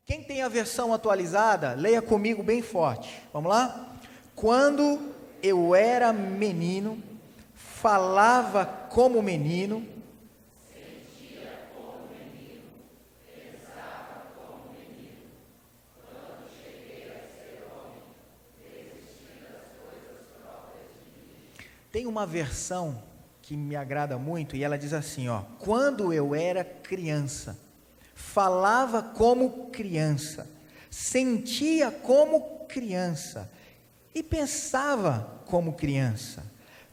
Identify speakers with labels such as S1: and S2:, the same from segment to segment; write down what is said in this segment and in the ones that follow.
S1: Quem tem a versão atualizada, leia comigo bem forte. Vamos lá? Quando eu era menino, falava como menino, sentia como menino, pensava como menino. Quando cheguei a ser homem, desisti das coisas próprias de mim. Tem uma versão que me agrada muito e ela diz assim, ó: quando eu era criança, falava como criança, sentia como criança e pensava como criança.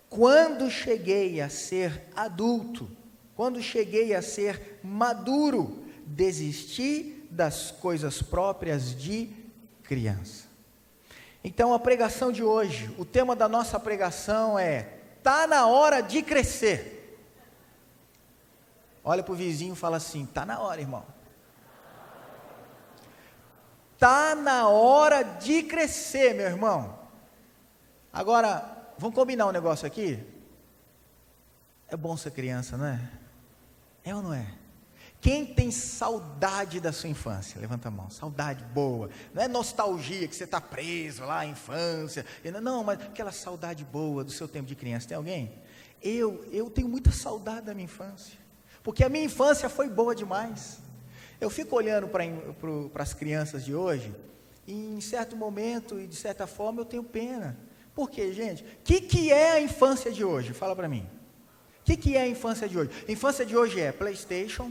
S1: Quando cheguei a ser adulto, quando cheguei a ser maduro, desisti das coisas próprias de criança. Então a pregação de hoje, o tema da nossa pregação é: tá na hora de crescer. Olha para o vizinho e fala assim: tá na hora, irmão. Tá na hora de crescer, meu irmão. Agora, vamos combinar um negócio aqui? É bom ser criança, não é? É ou não é? Quem tem saudade da sua infância? Levanta a mão. Saudade boa. Não é nostalgia que você está preso lá à infância. Não, mas aquela saudade boa do seu tempo de criança. Tem alguém? Eu tenho muita saudade da minha infância. Porque a minha infância foi boa demais. Eu fico olhando para as crianças de hoje, e em certo momento, e de certa forma, eu tenho pena. Por quê, gente? O que é a infância de hoje? Fala para mim. O que é a infância de hoje? A infância de hoje é PlayStation,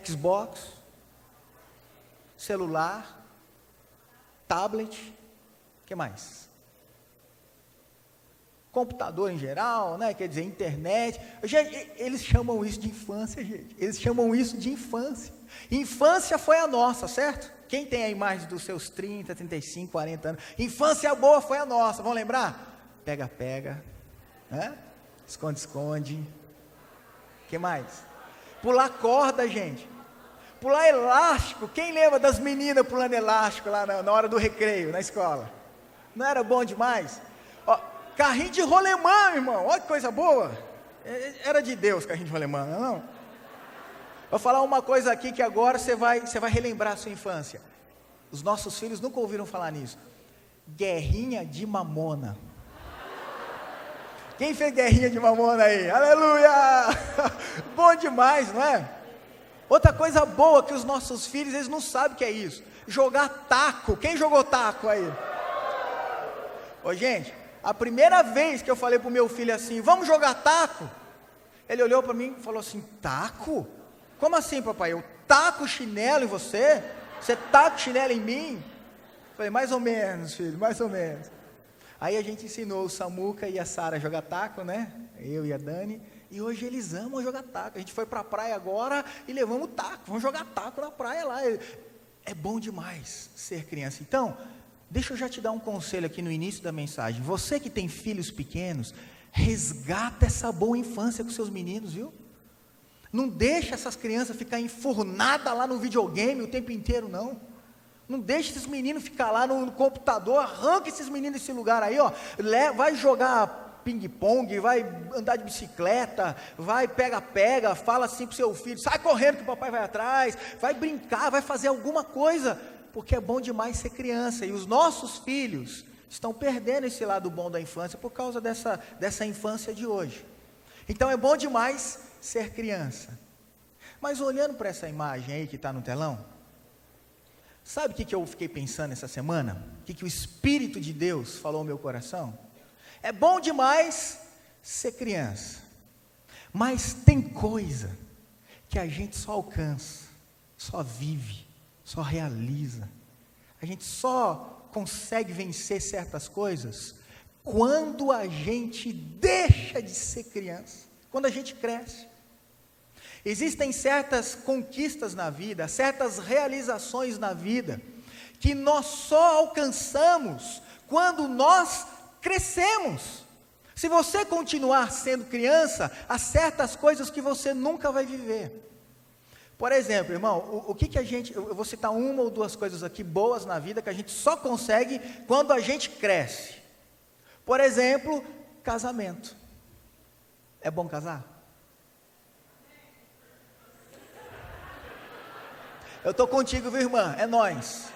S1: Xbox, celular, tablet, o que mais? Computador em geral, né? Quer dizer, internet. Gente, eles chamam isso de infância, gente. Eles chamam isso de infância. Infância foi a nossa, certo? Quem tem a imagem dos seus 30, 35, 40 anos? Infância boa foi a nossa, vamos lembrar? Pega, né? Esconde. O que mais? Pular corda, gente. Pular elástico. Quem lembra das meninas pulando elástico lá na hora do recreio, na escola? Não era bom demais? Ó, carrinho de rolemã, irmão. Olha que coisa boa. Era de Deus carrinho de rolemã, não? Vou falar uma coisa aqui que agora você vai relembrar a sua infância. Os nossos filhos nunca ouviram falar nisso. Guerrinha de mamona. Quem fez guerrinha de mamona aí? Aleluia! Bom demais, não é? Outra coisa boa que os nossos filhos, eles não sabem o que é isso. Jogar taco. Quem jogou taco aí? Ô, gente, a primeira vez que eu falei pro meu filho assim: vamos jogar taco? Ele olhou para mim e falou assim: taco? Como assim, papai? Eu taco chinelo em você? Você taca chinelo em mim? Falei: mais ou menos, filho, mais ou menos. Aí a gente ensinou o Samuca e a Sara a jogar taco, né? Eu e a Dani. E hoje eles amam jogar taco. A gente foi para a praia agora e levamos taco. Vamos jogar taco na praia lá. É bom demais ser criança. Então, deixa eu já te dar um conselho aqui no início da mensagem. Você que tem filhos pequenos, resgata essa boa infância com seus meninos, viu? Não deixa essas crianças ficar enfurnadas lá no videogame o tempo inteiro, não. Não deixa esses meninos ficar lá no computador. Arranca esses meninos desse lugar aí, ó. Vai jogar ping-pong, vai andar de bicicleta, vai pega-pega, fala assim pro seu filho: sai correndo que o papai vai atrás, vai brincar, vai fazer alguma coisa, porque é bom demais ser criança. E os nossos filhos estão perdendo esse lado bom da infância por causa dessa infância de hoje. Então é bom demais ser criança. Mas olhando para essa imagem aí que está no telão, sabe o que eu fiquei pensando essa semana? O que o Espírito de Deus falou ao meu coração? É bom demais ser criança, mas tem coisa que a gente só alcança, só vive, só realiza. A gente só consegue vencer certas coisas quando a gente deixa de ser criança, quando a gente cresce. Existem certas conquistas na vida, certas realizações na vida, que nós só alcançamos quando nós crescemos. Se você continuar sendo criança, há certas coisas que você nunca vai viver. Por exemplo, irmão, o que a gente, eu vou citar uma ou duas coisas aqui boas na vida que a gente só consegue quando a gente cresce. Por exemplo, casamento. É bom casar? Eu estou contigo, viu, irmã? É nós.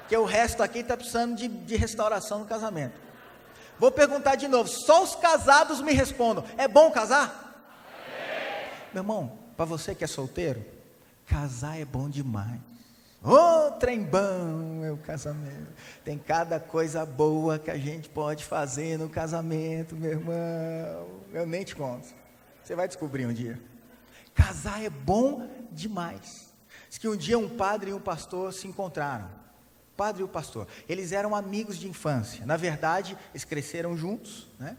S1: Que o resto aqui está precisando de restauração no casamento. Vou perguntar de novo, só os casados me respondam, é bom casar? Meu irmão, para você que é solteiro, casar é bom demais. Ô, trem bom, meu casamento. Tem cada coisa boa que a gente pode fazer no casamento, meu irmão. Eu nem te conto. Você vai descobrir um dia. Casar é bom demais. Diz que um dia um padre e um pastor se encontraram. O padre e o pastor. Eles eram amigos de infância. Na verdade, eles cresceram juntos, né?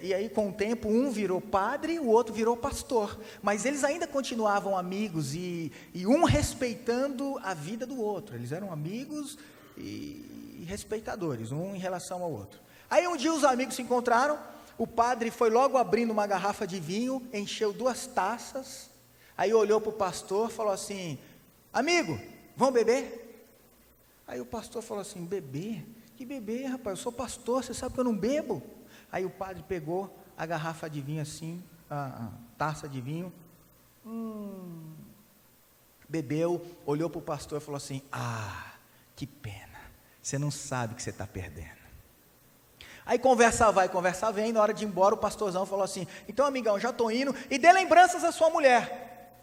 S1: E aí com o tempo um virou padre, o outro virou pastor, mas eles ainda continuavam amigos e um respeitando a vida do outro. Eles eram amigos e respeitadores, um em relação ao outro. Aí um dia os amigos se encontraram, o padre foi logo abrindo uma garrafa de vinho, encheu 2 taças, aí olhou para o pastor e falou assim: amigo, vamos beber? Aí o pastor falou assim: beber? Que beber, rapaz, eu sou pastor, você sabe que eu não bebo. Aí o padre pegou a garrafa de vinho assim, a taça de vinho, bebeu, olhou para o pastor e falou assim: ah, que pena, você não sabe que você está perdendo. Aí conversa vai, conversa vem, na hora de ir embora o pastorzão falou assim: então amigão, já estou indo, e dê lembranças à sua mulher.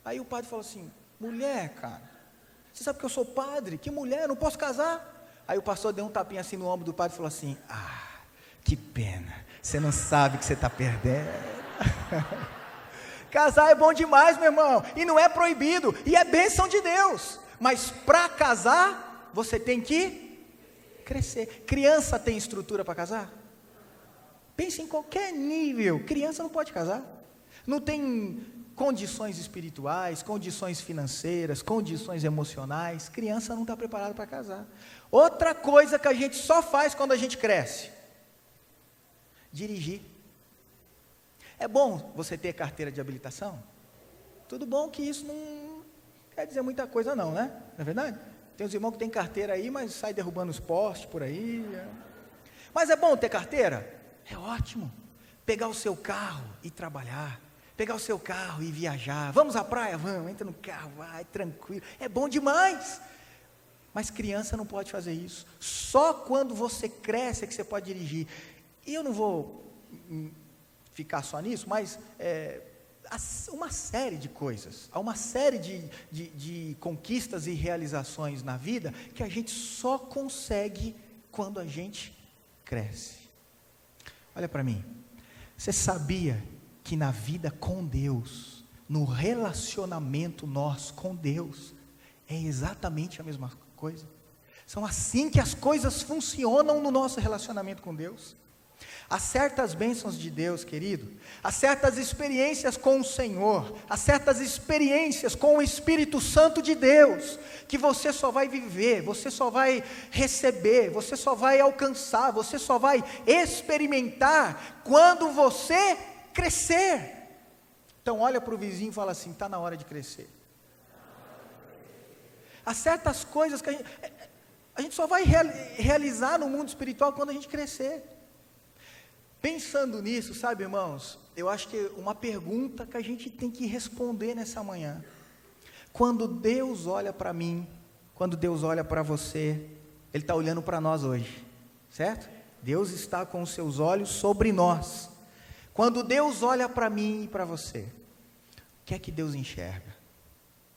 S1: Aí o padre falou assim: mulher, cara, você sabe que eu sou padre, que mulher, eu não posso casar. Aí o pastor deu um tapinha assim no ombro do padre e falou assim: ah, que pena, você não sabe que você está perdendo. Casar é bom demais, meu irmão, e não é proibido, e é bênção de Deus, mas para casar, você tem que crescer. Criança tem estrutura para casar? Pense em qualquer nível, criança não pode casar, não tem condições espirituais, condições financeiras, condições emocionais, criança não está preparada para casar. Outra coisa que a gente só faz quando a gente cresce: dirigir. É bom você ter carteira de habilitação? Tudo bom que isso não quer dizer muita coisa não, né? Não é verdade? Tem uns irmãos que tem carteira aí, mas sai derrubando os postes por aí. Mas é bom ter carteira? É ótimo. Pegar o seu carro e trabalhar. Pegar o seu carro e viajar. Vamos à praia? Vamos, entra no carro, vai, tranquilo. É bom demais. Mas criança não pode fazer isso. Só quando você cresce é que você pode dirigir. E eu não vou ficar só nisso, mas uma série de coisas, há uma série de conquistas e realizações na vida que a gente só consegue quando a gente cresce. Olha para mim, você sabia que na vida com Deus, no relacionamento nosso com Deus, é exatamente a mesma coisa? São assim que as coisas funcionam no nosso relacionamento com Deus. Há certas bênçãos de Deus, querido, há certas experiências com o Senhor, há certas experiências com o Espírito Santo de Deus, que você só vai viver, você só vai receber, você só vai alcançar, você só vai experimentar quando você crescer. Então olha para o vizinho e fala assim: está na hora de crescer. Há certas coisas que a gente só vai realizar no mundo espiritual quando a gente crescer. Pensando nisso, sabe, irmãos, eu acho que uma pergunta que a gente tem que responder nessa manhã: quando Deus olha para mim, quando Deus olha para você, Ele está olhando para nós hoje, certo? Deus está com os seus olhos sobre nós. Quando Deus olha para mim e para você, o que é que Deus enxerga?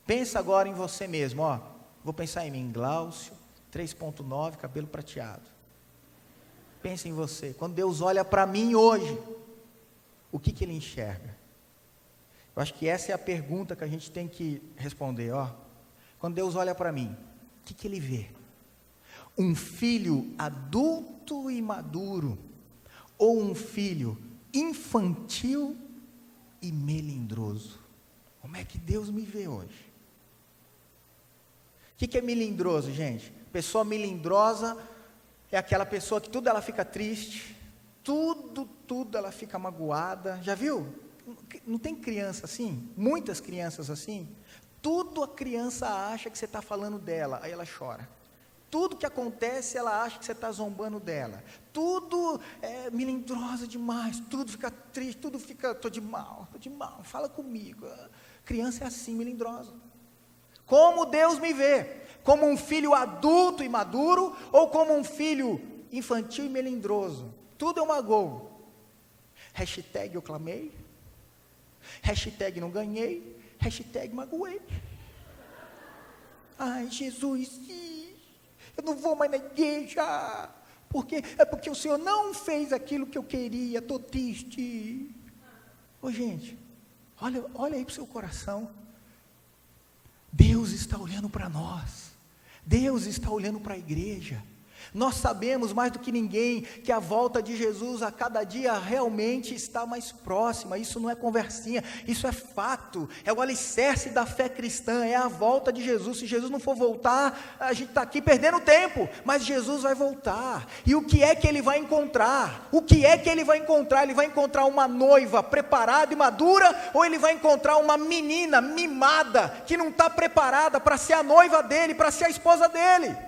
S1: Pensa agora em você mesmo, ó. Vou pensar em mim, Glaucio, 3.9, cabelo prateado. Pense em você, quando Deus olha para mim hoje, o que Ele enxerga? Eu acho que essa é a pergunta que a gente tem que responder, ó. Quando Deus olha para mim, o que Ele vê? Um filho adulto e maduro, ou um filho infantil e melindroso? Como é que Deus me vê hoje? O que é melindroso, gente? Pessoa melindrosa é aquela pessoa que tudo ela fica triste, tudo ela fica magoada. Já viu? Não tem criança assim? Muitas crianças assim? Tudo a criança acha que você está falando dela, aí ela chora. Tudo que acontece, ela acha que você está zombando dela. Tudo é melindrosa demais, tudo fica triste, tudo fica, estou de mal, fala comigo. Criança é assim, melindrosa. Como Deus me vê? Como um filho adulto e maduro, ou como um filho infantil e melindroso? Tudo é uma gol. Hashtag eu clamei, hashtag não ganhei, hashtag magoei. Ai, Jesus, eu não vou mais na igreja, porque o Senhor não fez aquilo que eu queria, estou triste. Ô gente, olha aí para o seu coração. Deus está olhando para nós, Deus está olhando para a igreja. Nós sabemos mais do que ninguém que a volta de Jesus a cada dia realmente está mais próxima. Isso não é conversinha, isso é fato, é o alicerce da fé cristã, é a volta de Jesus. Se Jesus não for voltar, a gente está aqui perdendo tempo, mas Jesus vai voltar. E o que é que Ele vai encontrar? O que é que Ele vai encontrar? Ele vai encontrar uma noiva preparada e madura, ou Ele vai encontrar uma menina mimada, que não está preparada para ser a noiva dEle, para ser a esposa dEle?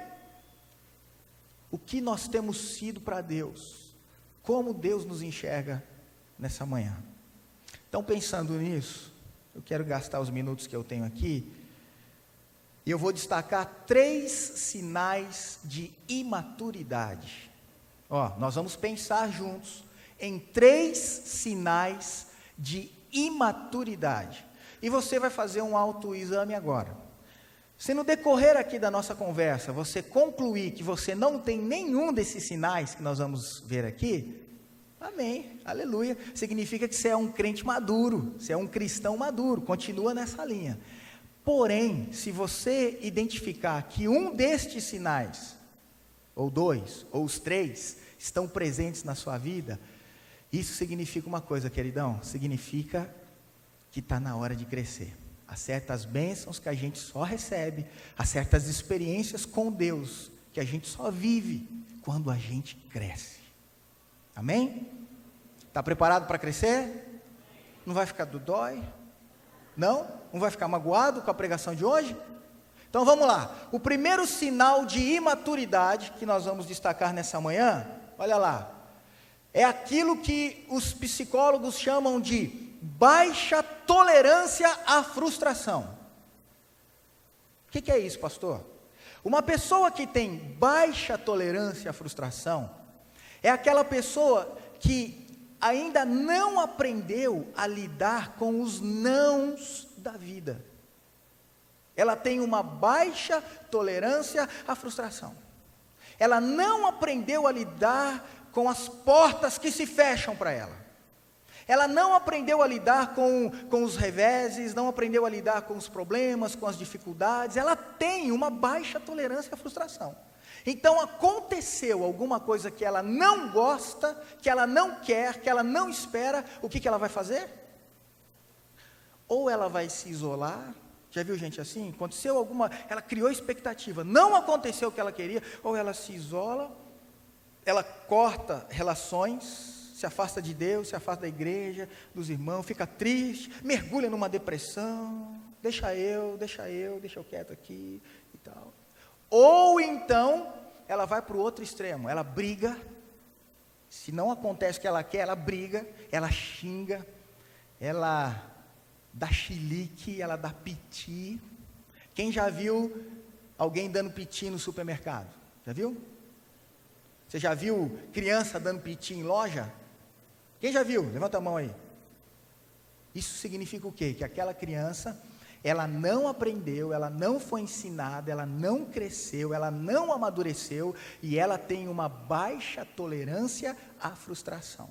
S1: O que nós temos sido para Deus? Como Deus nos enxerga nessa manhã? Então, pensando nisso, eu quero gastar os minutos que eu tenho aqui, e eu vou destacar 3 sinais de imaturidade. Nós vamos pensar juntos em 3 sinais de imaturidade, e você vai fazer um autoexame agora. Se no decorrer aqui da nossa conversa, você concluir que você não tem nenhum desses sinais que nós vamos ver aqui, amém, aleluia, significa que você é um crente maduro, você é um cristão maduro, continua nessa linha. Porém, se você identificar que um destes sinais, ou 2, ou os 3, estão presentes na sua vida, isso significa uma coisa, queridão, significa que está na hora de crescer. Há certas bênçãos que a gente só recebe, há certas experiências com Deus que a gente só vive quando a gente cresce. Amém? Está preparado para crescer? Não vai ficar dodói? Não? Não vai ficar magoado com a pregação de hoje? Então vamos lá. O primeiro sinal de imaturidade que nós vamos destacar nessa manhã, olha lá, é aquilo que os psicólogos chamam de baixa tolerância à frustração. O que é isso, pastor? Uma pessoa que tem baixa tolerância à frustração é aquela pessoa que ainda não aprendeu a lidar com os nãos da vida. Ela tem uma baixa tolerância à frustração. Ela não aprendeu a lidar com as portas que se fecham para ela. Ela não aprendeu a lidar com os reveses, não aprendeu a lidar com os problemas, com as dificuldades. Ela tem uma baixa tolerância à frustração. Então aconteceu alguma coisa que ela não gosta, que ela não quer, que ela não espera, o que ela vai fazer? Ou ela vai se isolar, já viu gente assim? Aconteceu alguma, ela criou expectativa, não aconteceu o que ela queria, ou ela se isola, ela corta relações, se afasta de Deus, se afasta da igreja, dos irmãos, fica triste, mergulha numa depressão, deixa eu quieto aqui e tal. Ou então, ela vai para o outro extremo, ela briga, se não acontece o que ela quer, ela briga, ela xinga, ela dá chilique, ela dá piti. Quem já viu alguém dando piti no supermercado? Já viu? Você já viu criança dando piti em loja? Quem já viu? Levanta a mão aí. Isso significa o quê? Que aquela criança, ela não aprendeu, ela não foi ensinada, ela não cresceu, ela não amadureceu, e ela tem uma baixa tolerância à frustração.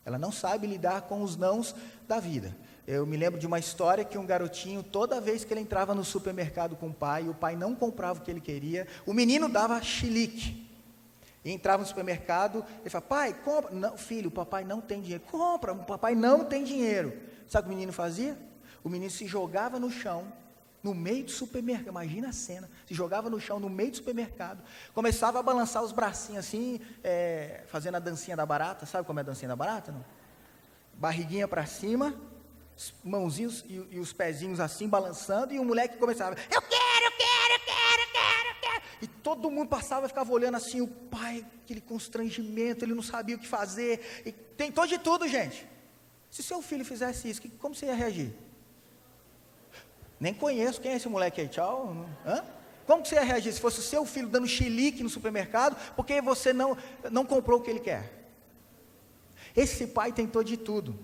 S1: Ela não sabe lidar com os nãos da vida. Eu me lembro de uma história que um garotinho, toda vez que ele entrava no supermercado com o pai não comprava o que ele queria, o menino dava chilique. E entrava no supermercado, ele falava, pai, compra. Não, filho, o papai não tem dinheiro. Compra, o papai não tem dinheiro. Sabe o que o menino fazia? O menino se jogava no chão, no meio do supermercado, imagina a cena, se jogava no chão, no meio do supermercado, começava a balançar os bracinhos assim, fazendo a dancinha da barata, sabe como é a dancinha da barata? Não? Barriguinha para cima, mãozinhos e os pezinhos assim, balançando, e o moleque começava, eu quero. E todo mundo passava e ficava olhando assim, o pai, aquele constrangimento, ele não sabia o que fazer, e tentou de tudo, gente. Se seu filho fizesse isso, como você ia reagir? Nem conheço, quem é esse moleque aí? Tchau. Hã? Como que você ia reagir se fosse o seu filho dando chilique no supermercado, porque você não comprou o que ele quer? Esse pai tentou de tudo.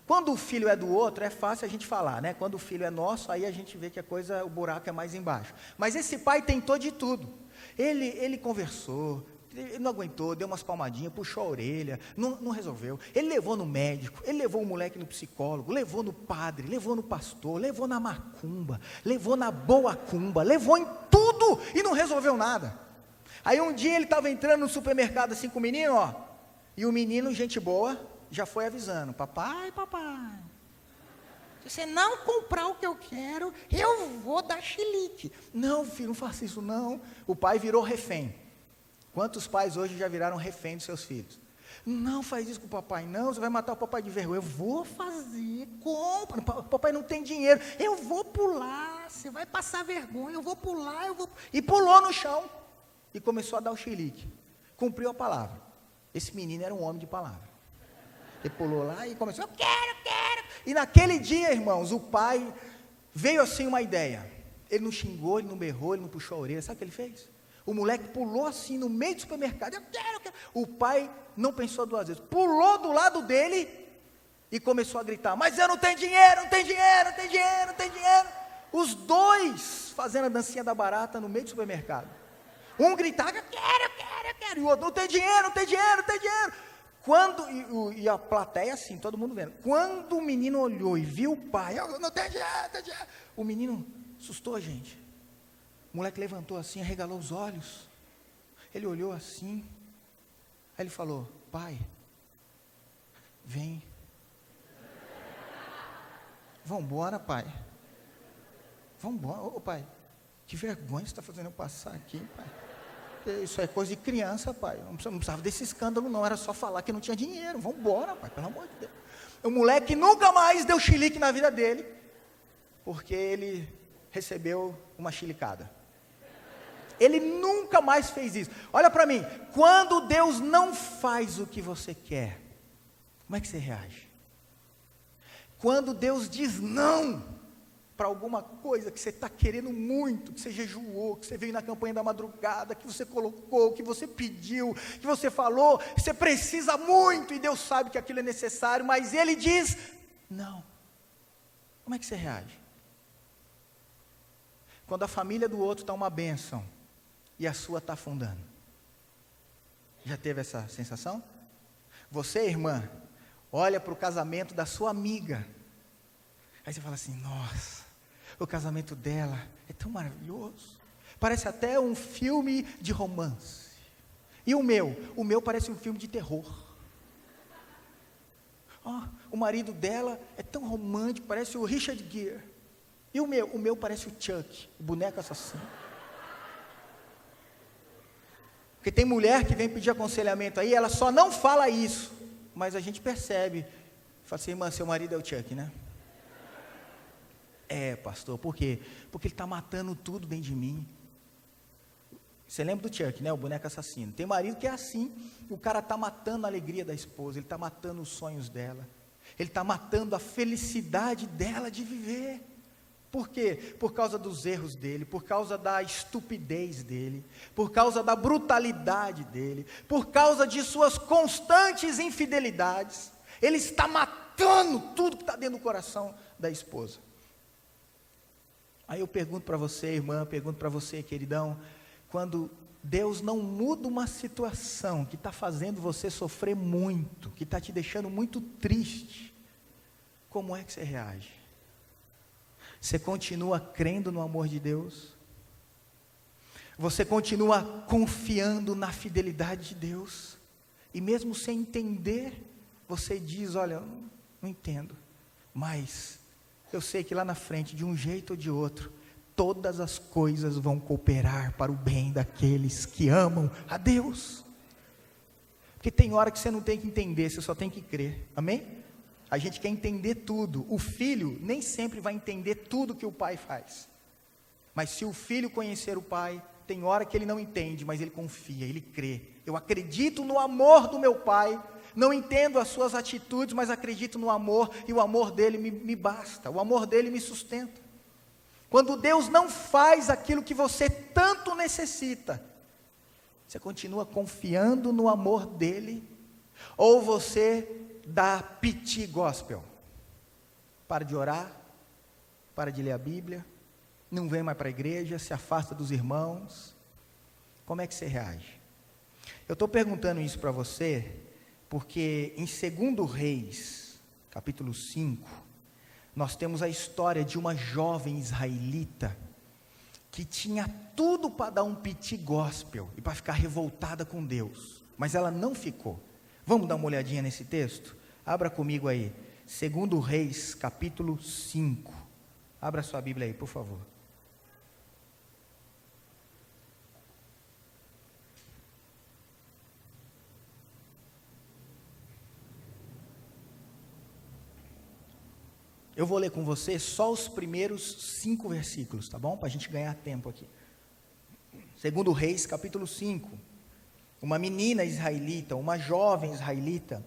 S1: Quando o filho é do outro, é fácil a gente falar, né? Quando o filho é nosso, aí a gente vê que a coisa, o buraco é mais embaixo. Mas esse pai tentou de tudo. Ele conversou, ele não aguentou, deu umas palmadinhas, puxou a orelha, não resolveu. Ele levou no médico, ele levou o moleque no psicólogo, levou no padre, levou no pastor, levou na macumba, levou na boa cumba, levou em tudo e não resolveu nada. Aí um dia ele estava entrando no supermercado assim com o menino, ó, e o menino, gente boa, já foi avisando: papai, se você não comprar o que eu quero, eu vou dar chilique. Não, filho, não faça isso não. O pai virou refém. Quantos pais hoje já viraram refém dos seus filhos? Não faz isso com o papai, não, você vai matar o papai de vergonha. Eu vou fazer, compra. O papai não tem dinheiro. Eu vou pular, você vai passar vergonha, eu vou pular, E pulou no chão e começou a dar o chilique. Cumpriu a palavra. Esse menino era um homem de palavra. Ele pulou lá e começou: eu quero. E naquele dia, irmãos, o pai veio assim uma ideia. Ele não xingou, ele não berrou, ele não puxou a orelha. Sabe o que ele fez? O moleque pulou assim no meio do supermercado: eu quero. O pai não pensou duas vezes, pulou do lado dele e começou a gritar: mas eu não tenho dinheiro, não tenho dinheiro. Os dois fazendo a dancinha da barata no meio do supermercado. Um gritava: eu quero. E o outro: não tem dinheiro. E a plateia assim, todo mundo vendo. Quando o menino olhou e viu o pai: eu não tenho dinheiro. O menino assustou a gente. O moleque levantou assim, arregalou os olhos. Ele olhou assim. Aí ele falou: pai, vem. Vambora, pai. Vambora. Ô pai, que vergonha você está fazendo eu passar aqui, pai. Isso é coisa de criança, pai. Não precisava desse escândalo não, era só falar que não tinha dinheiro. Vambora, pai, pelo amor de Deus. O moleque nunca mais deu chilique na vida dele, porque ele recebeu uma chilicada. Ele nunca mais fez isso. Olha para mim, quando Deus não faz o que você quer, como é que você reage? Quando Deus diz não para alguma coisa que você está querendo muito, que você jejuou, que você veio na campanha da madrugada, que você colocou, que você pediu, que você falou, você precisa muito, e Deus sabe que aquilo é necessário, mas Ele diz não. Como é que você reage? Quando a família do outro está uma bênção, e a sua está afundando. Já teve essa sensação? Você, irmã, olha para o casamento da sua amiga, aí você fala assim: nossa, o casamento dela é tão maravilhoso, parece até um filme de romance. E o meu parece um filme de terror. O marido dela é tão romântico, parece o Richard Gere. E o meu parece o Chuck, o boneco assassino. Porque tem mulher que vem pedir aconselhamento aí, ela só não fala isso, mas a gente percebe. Fala assim: irmã, seu marido é o Chuck, né? É, pastor, por quê? Porque ele está matando tudo dentro de mim. Você lembra do Chuck, né? O boneco assassino. Tem marido que é assim, o cara está matando a alegria da esposa, ele está matando os sonhos dela, ele está matando a felicidade dela de viver. Por quê? Por causa dos erros dele, por causa da estupidez dele, por causa da brutalidade dele, por causa de suas constantes infidelidades. Ele está matando tudo que está dentro do coração da esposa. Aí eu pergunto para você, irmã, pergunto para você, queridão, quando Deus não muda uma situação que está fazendo você sofrer muito, que está te deixando muito triste, como é que você reage? Você continua crendo no amor de Deus? Você continua confiando na fidelidade de Deus? E mesmo sem entender, você diz: olha, não entendo, mas eu sei que lá na frente, de um jeito ou de outro, todas as coisas vão cooperar para o bem daqueles que amam a Deus. Porque tem hora que você não tem que entender, você só tem que crer, amém? A gente quer entender tudo. O filho nem sempre vai entender tudo que o pai faz, mas se o filho conhecer o pai, tem hora que ele não entende, mas ele confia, ele crê. Eu acredito no amor do meu pai, não entendo as suas atitudes, mas acredito no amor, e o amor dele me basta, o amor dele me sustenta. Quando Deus não faz aquilo que você tanto necessita, você continua confiando no amor dele, ou você dá piti gospel? Para de orar, para de ler a Bíblia, não vem mais para a igreja, se afasta dos irmãos. Como é que você reage? Eu estou perguntando isso para você, porque em 2 Reis, capítulo 5, nós temos a história de uma jovem israelita, que tinha tudo para dar um piti gospel, e para ficar revoltada com Deus, mas ela não ficou. Vamos dar uma olhadinha nesse texto? Abra comigo aí, 2 Reis, capítulo 5, abra sua Bíblia aí, por favor. Eu vou ler com você só os primeiros 5 versículos, tá bom? Para a gente ganhar tempo aqui. 2 Reis, capítulo 5. Uma menina israelita, uma jovem israelita,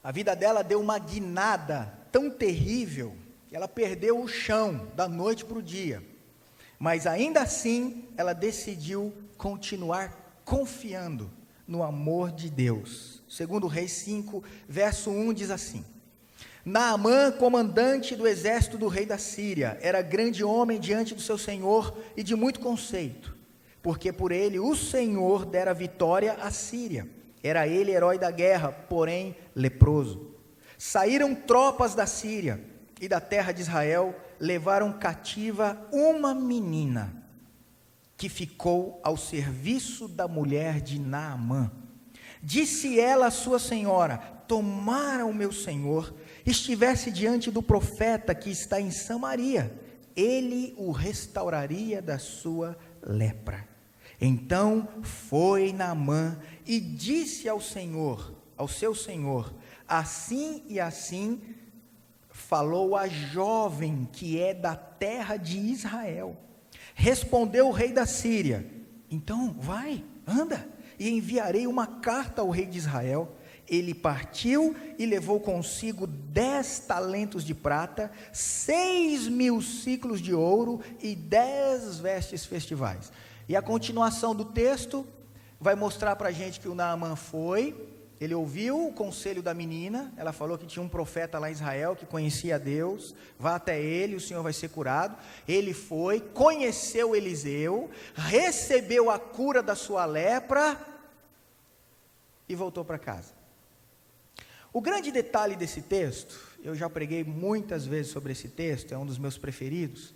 S1: a vida dela deu uma guinada tão terrível, que ela perdeu o chão da noite para o dia. Mas ainda assim, ela decidiu continuar confiando no amor de Deus. 2 Reis 5, verso 1 diz assim: Naamã, comandante do exército do rei da Síria, era grande homem diante do seu senhor e de muito conceito, porque por ele o Senhor dera vitória à Síria. Era ele herói da guerra, porém leproso. Saíram tropas da Síria e da terra de Israel, levaram cativa uma menina, que ficou ao serviço da mulher de Naamã. Disse ela à sua senhora: tomara o meu senhor estivesse diante do profeta que está em Samaria, ele o restauraria da sua lepra. Então foi Naamã e disse ao seu senhor, assim e assim falou a jovem que é da terra de Israel. Respondeu o rei da Síria: então vai, anda, e enviarei uma carta ao rei de Israel. Ele partiu e levou consigo 10 talentos de prata, 6.000 ciclos de ouro e 10 vestes festivais. E a continuação do texto vai mostrar para a gente que o Naamã ele ouviu o conselho da menina, ela falou que tinha um profeta lá em Israel que conhecia Deus, vá até ele, o Senhor vai ser curado. Ele foi, conheceu Eliseu, recebeu a cura da sua lepra e voltou para casa. O grande detalhe desse texto, eu já preguei muitas vezes sobre esse texto, é um dos meus preferidos,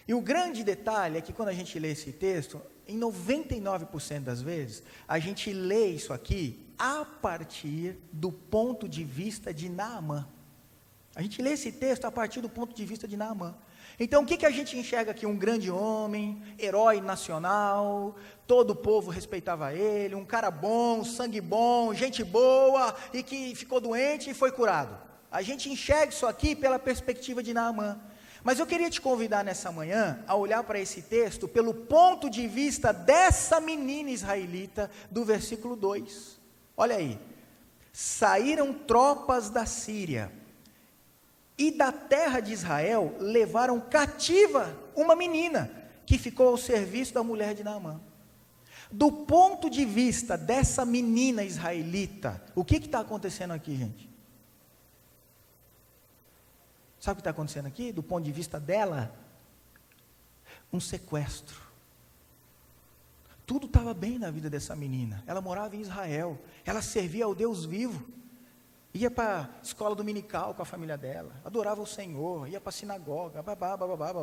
S1: e o grande detalhe é que quando a gente lê esse texto, em 99% das vezes, a gente lê isso aqui a partir do ponto de vista de Naamã. A gente lê esse texto a partir do ponto de vista de Naamã. Então o que a gente enxerga aqui? Um grande homem, herói nacional, todo o povo respeitava ele, um cara bom, sangue bom, gente boa, e que ficou doente e foi curado. A gente enxerga isso aqui pela perspectiva de Naamã. Mas eu queria te convidar nessa manhã a olhar para esse texto pelo ponto de vista dessa menina israelita do versículo 2. Olha aí: saíram tropas da Síria e da terra de Israel, levaram cativa uma menina, que ficou ao serviço da mulher de Naamã. Do ponto de vista dessa menina israelita, o que está acontecendo aqui, gente? Sabe o que está acontecendo aqui? Do ponto de vista dela, um sequestro. Tudo estava bem na vida dessa menina. Ela morava em Israel, ela servia ao Deus vivo, ia para a escola dominical com a família dela, adorava o Senhor, ia para a sinagoga,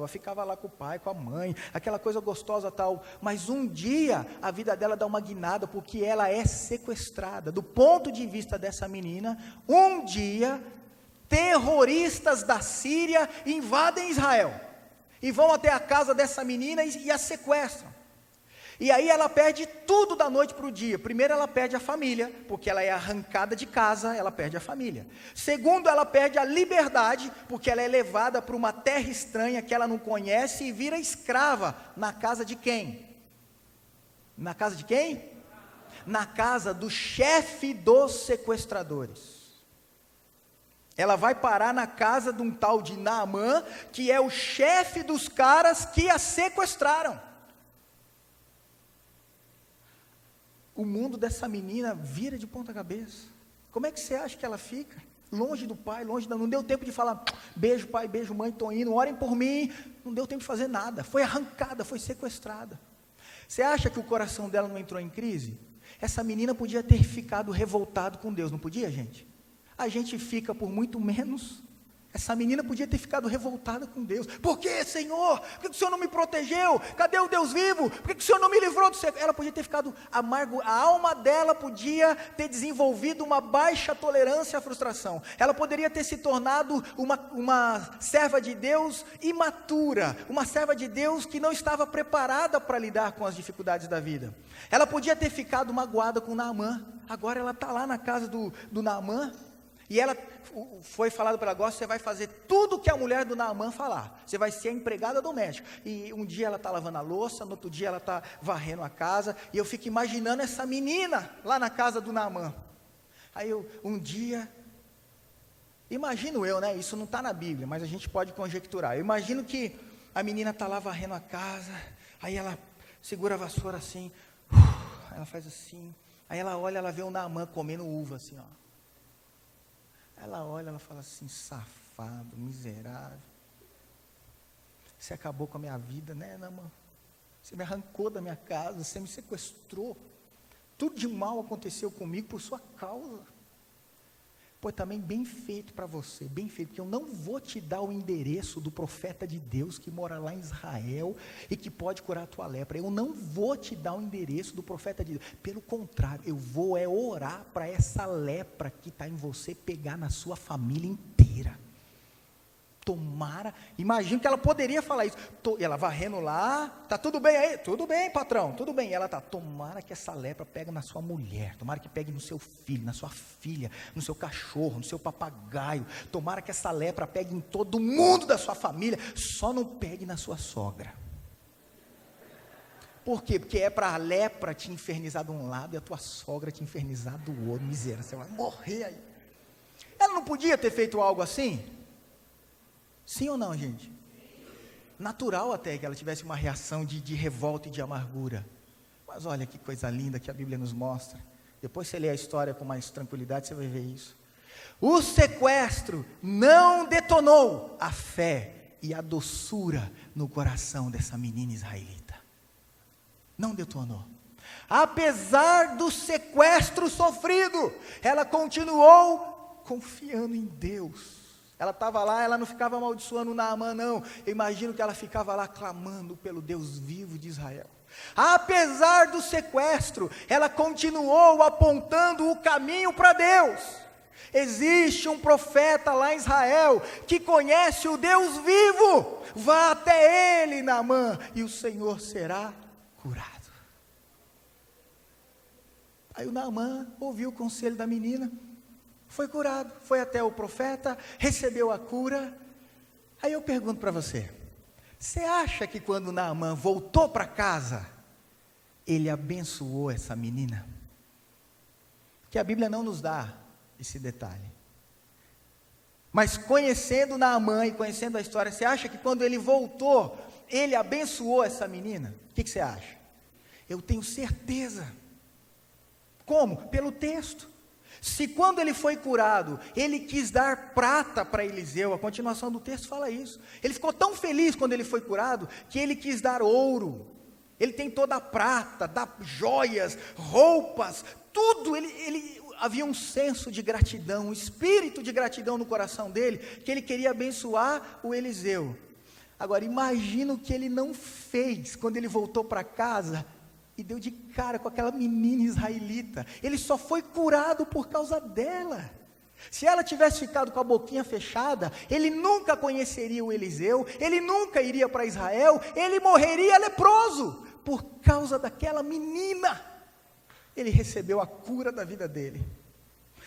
S1: ficava lá com o pai, com a mãe, aquela coisa gostosa tal. Mas um dia a vida dela dá uma guinada, porque ela é sequestrada. Do ponto de vista dessa menina, um dia terroristas da Síria invadem Israel e vão até a casa dessa menina e a sequestram. E aí ela perde tudo da noite para o dia. Primeiro, ela perde a família, porque ela é arrancada de casa, ela perde a família. Segundo, ela perde a liberdade, porque ela é levada para uma terra estranha que ela não conhece e vira escrava. Na casa de quem? Na casa de quem? Na casa do chefe dos sequestradores. Ela vai parar na casa de um tal de Naamã, que é o chefe dos caras que a sequestraram. O mundo dessa menina vira de ponta cabeça. Como é que você acha que ela fica? Longe do pai, não deu tempo de falar, beijo pai, beijo mãe, estou indo, orem por mim. Não deu tempo de fazer nada, foi arrancada, foi sequestrada. Você acha que o coração dela não entrou em crise? Essa menina podia ter ficado revoltado com Deus, não podia, gente? A gente fica por muito menos. Essa menina podia ter ficado revoltada com Deus. Por que, Senhor? Por que o Senhor não me protegeu? Cadê o Deus vivo? Por que o Senhor não me livrou do sequestro? Ela podia ter ficado amargo. A alma dela podia ter desenvolvido uma baixa tolerância à frustração. Ela poderia ter se tornado uma serva de Deus imatura. Uma serva de Deus que não estava preparada para lidar com as dificuldades da vida. Ela podia ter ficado magoada com Naamã. Agora ela está lá na casa do Naamã. E ela foi falado para ela, agora você vai fazer tudo que a mulher do Naamã falar. Você vai ser a empregada doméstica. E um dia ela está lavando a louça, no outro dia ela está varrendo a casa. E eu fico imaginando essa menina lá na casa do Naamã. Aí um dia, imagino eu, né? Isso não está na Bíblia, mas a gente pode conjecturar. Eu imagino que a menina está lá varrendo a casa. Aí ela segura a vassoura assim. Ela faz assim. Aí ela olha, ela vê o Naamã comendo uva assim, ó. Ela olha, ela fala assim, safado, miserável. Você acabou com a minha vida, né, Naamã? Você me arrancou da minha casa, você me sequestrou. Tudo de mal aconteceu comigo por sua causa. Pô, também bem feito para você, bem feito, porque eu não vou te dar o endereço do profeta de Deus que mora lá em Israel e que pode curar a tua lepra. Eu não vou te dar o endereço do profeta de Deus. Pelo contrário, eu vou orar para essa lepra que está em você pegar na sua família inteira. Tomara, imagino que ela poderia falar isso. Ela varrendo lá, tá tudo bem aí? Tudo bem, patrão, tudo bem. E ela tá, tomara que essa lepra pegue na sua mulher, tomara que pegue no seu filho, na sua filha, no seu cachorro, no seu papagaio. Tomara que essa lepra pegue em todo mundo da sua família, só não pegue na sua sogra. Por quê? Porque é para a lepra te infernizar de um lado e a tua sogra te infernizar do outro. Miséria, você vai morrer aí. Ela não podia ter feito algo assim? Sim ou não, gente? Natural até que ela tivesse uma reação de revolta e de amargura. Mas olha que coisa linda que a Bíblia nos mostra. Depois você lê a história com mais tranquilidade, você vai ver isso. O sequestro não detonou a fé e a doçura no coração dessa menina israelita. Não detonou. Apesar do sequestro sofrido, ela continuou confiando em Deus. Ela estava lá, ela não ficava amaldiçoando Naamã, não. Eu imagino que ela ficava lá clamando pelo Deus vivo de Israel. Apesar do sequestro, ela continuou apontando o caminho para Deus. Existe um profeta lá em Israel que conhece o Deus vivo. Vá até ele, Naamã, e o Senhor será curado. Aí o Naamã ouviu o conselho da menina. Foi curado, foi até o profeta, recebeu a cura. Aí eu pergunto para você, você acha que quando Naamã voltou para casa, ele abençoou essa menina? Porque a Bíblia não nos dá esse detalhe. Mas conhecendo Naamã e conhecendo a história, você acha que quando ele voltou, ele abençoou essa menina? O que você acha? Eu tenho certeza. Como? Pelo texto. Se quando ele foi curado, ele quis dar prata para Eliseu, a continuação do texto fala isso. Ele ficou tão feliz quando ele foi curado, que ele quis dar ouro. Ele tem toda a prata, dá joias, roupas, tudo. Havia um senso de gratidão, um espírito de gratidão no coração dele, que ele queria abençoar o Eliseu. Agora, imagina o que ele não fez quando ele voltou para casa e deu de cara com aquela menina israelita. Ele só foi curado por causa dela. Se ela tivesse ficado com a boquinha fechada, ele nunca conheceria o Eliseu, ele nunca iria para Israel, ele morreria leproso. Por causa daquela menina, ele recebeu a cura da vida dele.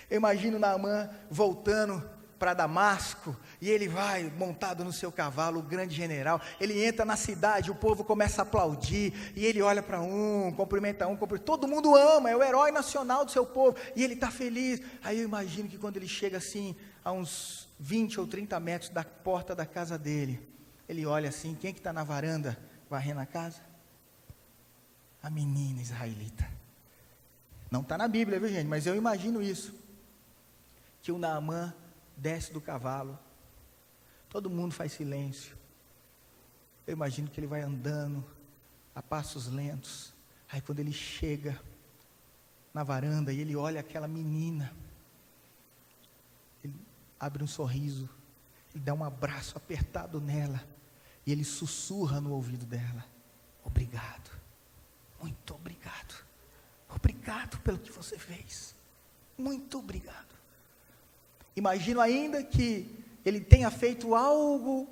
S1: Eu imagino Naamã voltando para Damasco, e ele vai montado no seu cavalo, o grande general. Ele entra na cidade, o povo começa a aplaudir, e ele olha para cumprimenta todo mundo ama, é o herói nacional do seu povo, e ele está feliz. Aí eu imagino que quando ele chega assim, a uns 20 ou 30 metros da porta da casa dele, ele olha assim, quem que está na varanda, varrendo a casa? A menina israelita. Não está na Bíblia, viu gente, mas eu imagino isso, que o Naamã desce do cavalo, todo mundo faz silêncio, eu imagino que ele vai andando, a passos lentos, aí quando ele chega na varanda, e ele olha aquela menina, ele abre um sorriso, ele dá um abraço apertado nela, e ele sussurra no ouvido dela, obrigado, muito obrigado, obrigado pelo que você fez, muito obrigado. Imagino ainda que ele tenha feito algo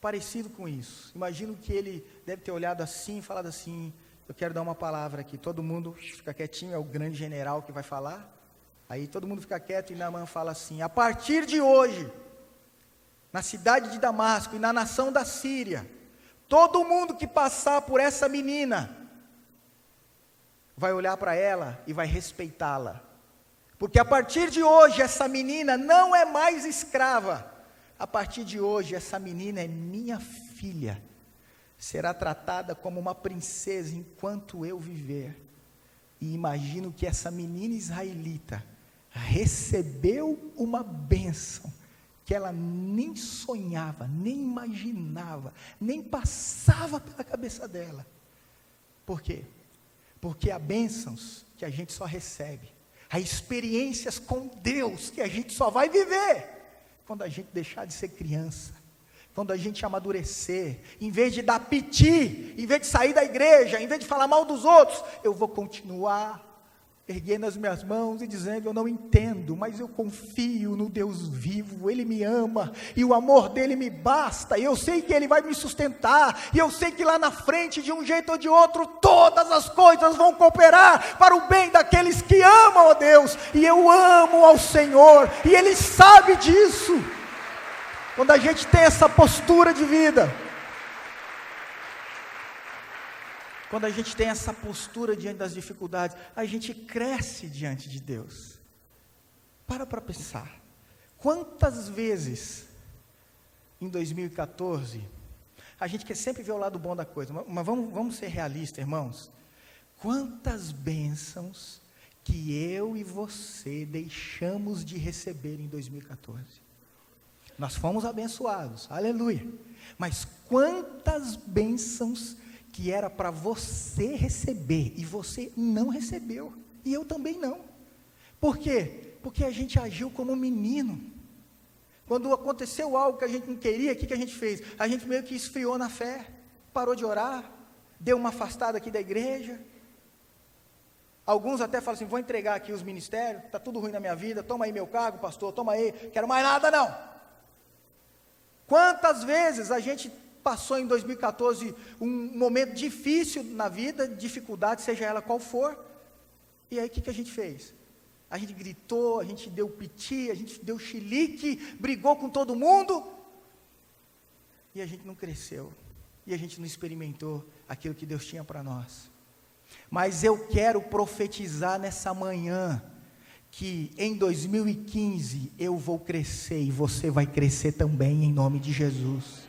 S1: parecido com isso. Imagino que ele deve ter olhado assim e falado assim, eu quero dar uma palavra aqui. Todo mundo fica quietinho, é o grande general que vai falar. Aí todo mundo fica quieto e Naamã fala assim, a partir de hoje, na cidade de Damasco e na nação da Síria, todo mundo que passar por essa menina, vai olhar para ela e vai respeitá-la. Porque a partir de hoje, essa menina não é mais escrava. A partir de hoje, essa menina é minha filha. Será tratada como uma princesa enquanto eu viver. E imagino que essa menina israelita recebeu uma bênção que ela nem sonhava, nem imaginava, nem passava pela cabeça dela. Por quê? Porque há bênçãos que a gente só recebe. Há experiências com Deus que a gente só vai viver quando a gente deixar de ser criança, quando a gente amadurecer, em vez de dar piti, em vez de sair da igreja, em vez de falar mal dos outros, eu vou continuar erguendo as minhas mãos e dizendo, eu não entendo, mas eu confio no Deus vivo, Ele me ama, e o amor dEle me basta, e eu sei que Ele vai me sustentar, e eu sei que lá na frente, de um jeito ou de outro, todas as coisas vão cooperar para o bem daqueles que amam a Deus, e eu amo ao Senhor, e Ele sabe disso. Quando a gente tem essa postura de vida, quando a gente tem essa postura diante das dificuldades, a gente cresce diante de Deus. Para pensar, quantas vezes em 2014, a gente quer sempre ver o lado bom da coisa, mas vamos ser realistas, irmãos, quantas bênçãos que eu e você deixamos de receber em 2014, nós fomos abençoados, aleluia, mas quantas bênçãos que era para você receber, e você não recebeu, e eu também não. Por quê? Porque a gente agiu como menino. Quando aconteceu algo que a gente não queria, o que a gente fez? A gente meio que esfriou na fé, parou de orar, deu uma afastada aqui da igreja. Alguns até falam assim, vou entregar aqui os ministérios, está tudo ruim na minha vida, toma aí meu cargo, pastor, toma aí, quero mais nada não. Quantas vezes a gente passou em 2014 um momento difícil na vida, dificuldade, seja ela qual for, e aí o que a gente fez? A gente gritou, a gente deu piti, a gente deu chilique, brigou com todo mundo, e a gente não cresceu, e a gente não experimentou aquilo que Deus tinha para nós. Mas eu quero profetizar nessa manhã, que em 2015 eu vou crescer, e você vai crescer também em nome de Jesus.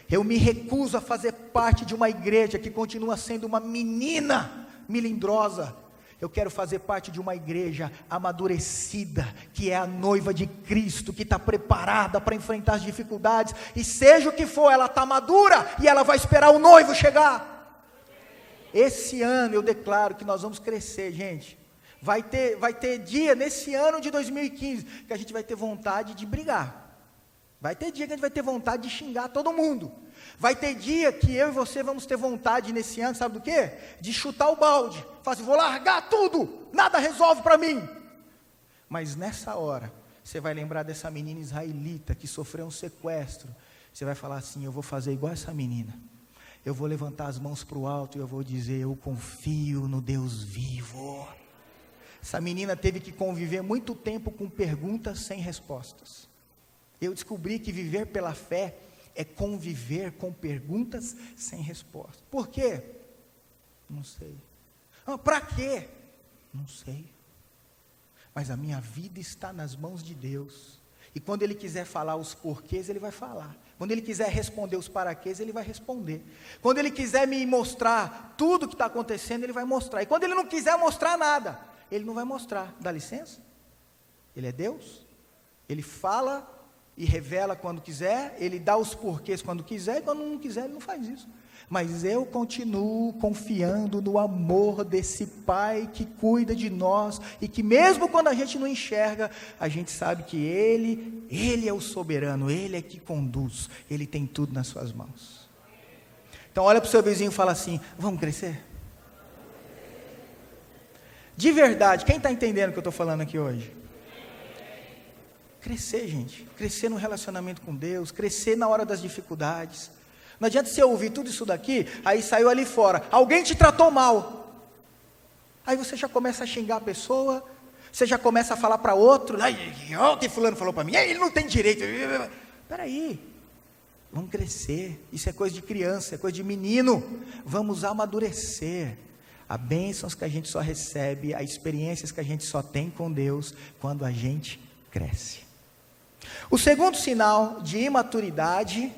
S1: Eu me recuso a fazer parte de uma igreja que continua sendo uma menina melindrosa. Eu quero fazer parte de uma igreja amadurecida, que é a noiva de Cristo, que está preparada para enfrentar as dificuldades, e seja o que for, ela está madura, e ela vai esperar o noivo chegar. Esse ano eu declaro que nós vamos crescer, gente. Vai ter dia nesse ano de 2015, que a gente vai ter vontade de brigar. Vai ter dia que a gente vai ter vontade de xingar todo mundo. Vai ter dia que eu e você vamos ter vontade nesse ano, sabe do quê? De chutar o balde. Falar assim, vou largar tudo, nada resolve para mim. Mas nessa hora, você vai lembrar dessa menina israelita que sofreu um sequestro. Você vai falar assim, eu vou fazer igual essa menina. Eu vou levantar as mãos para o alto e eu vou dizer, eu confio no Deus vivo. Essa menina teve que conviver muito tempo com perguntas sem respostas. Eu descobri que viver pela fé é conviver com perguntas sem resposta. Por quê? Não sei. Para quê? Não sei. Mas a minha vida está nas mãos de Deus. E quando Ele quiser falar os porquês, Ele vai falar. Quando Ele quiser responder os paraquês, Ele vai responder. Quando Ele quiser me mostrar tudo o que está acontecendo, Ele vai mostrar. E quando Ele não quiser mostrar nada, Ele não vai mostrar. Dá licença? Ele é Deus. Ele fala e revela quando quiser. Ele dá os porquês quando quiser. E quando não quiser, Ele não faz isso. Mas eu continuo confiando no amor desse Pai que cuida de nós, e que mesmo quando a gente não enxerga, a gente sabe que Ele é o soberano, Ele é que conduz, Ele tem tudo nas suas mãos. Então olha para o seu vizinho e fala assim: vamos crescer? De verdade, quem está entendendo o que eu estou falando aqui hoje? Crescer, gente, crescer no relacionamento com Deus, crescer na hora das dificuldades. Não adianta você ouvir tudo isso daqui, aí saiu ali fora, alguém te tratou mal, aí você já começa a xingar a pessoa, você já começa a falar para outro, o que fulano falou para mim, ele não tem direito, espera aí, vamos crescer, isso é coisa de criança, é coisa de menino, vamos amadurecer. Há bênçãos que a gente só recebe, há experiências que a gente só tem com Deus, quando a gente cresce. O segundo sinal de imaturidade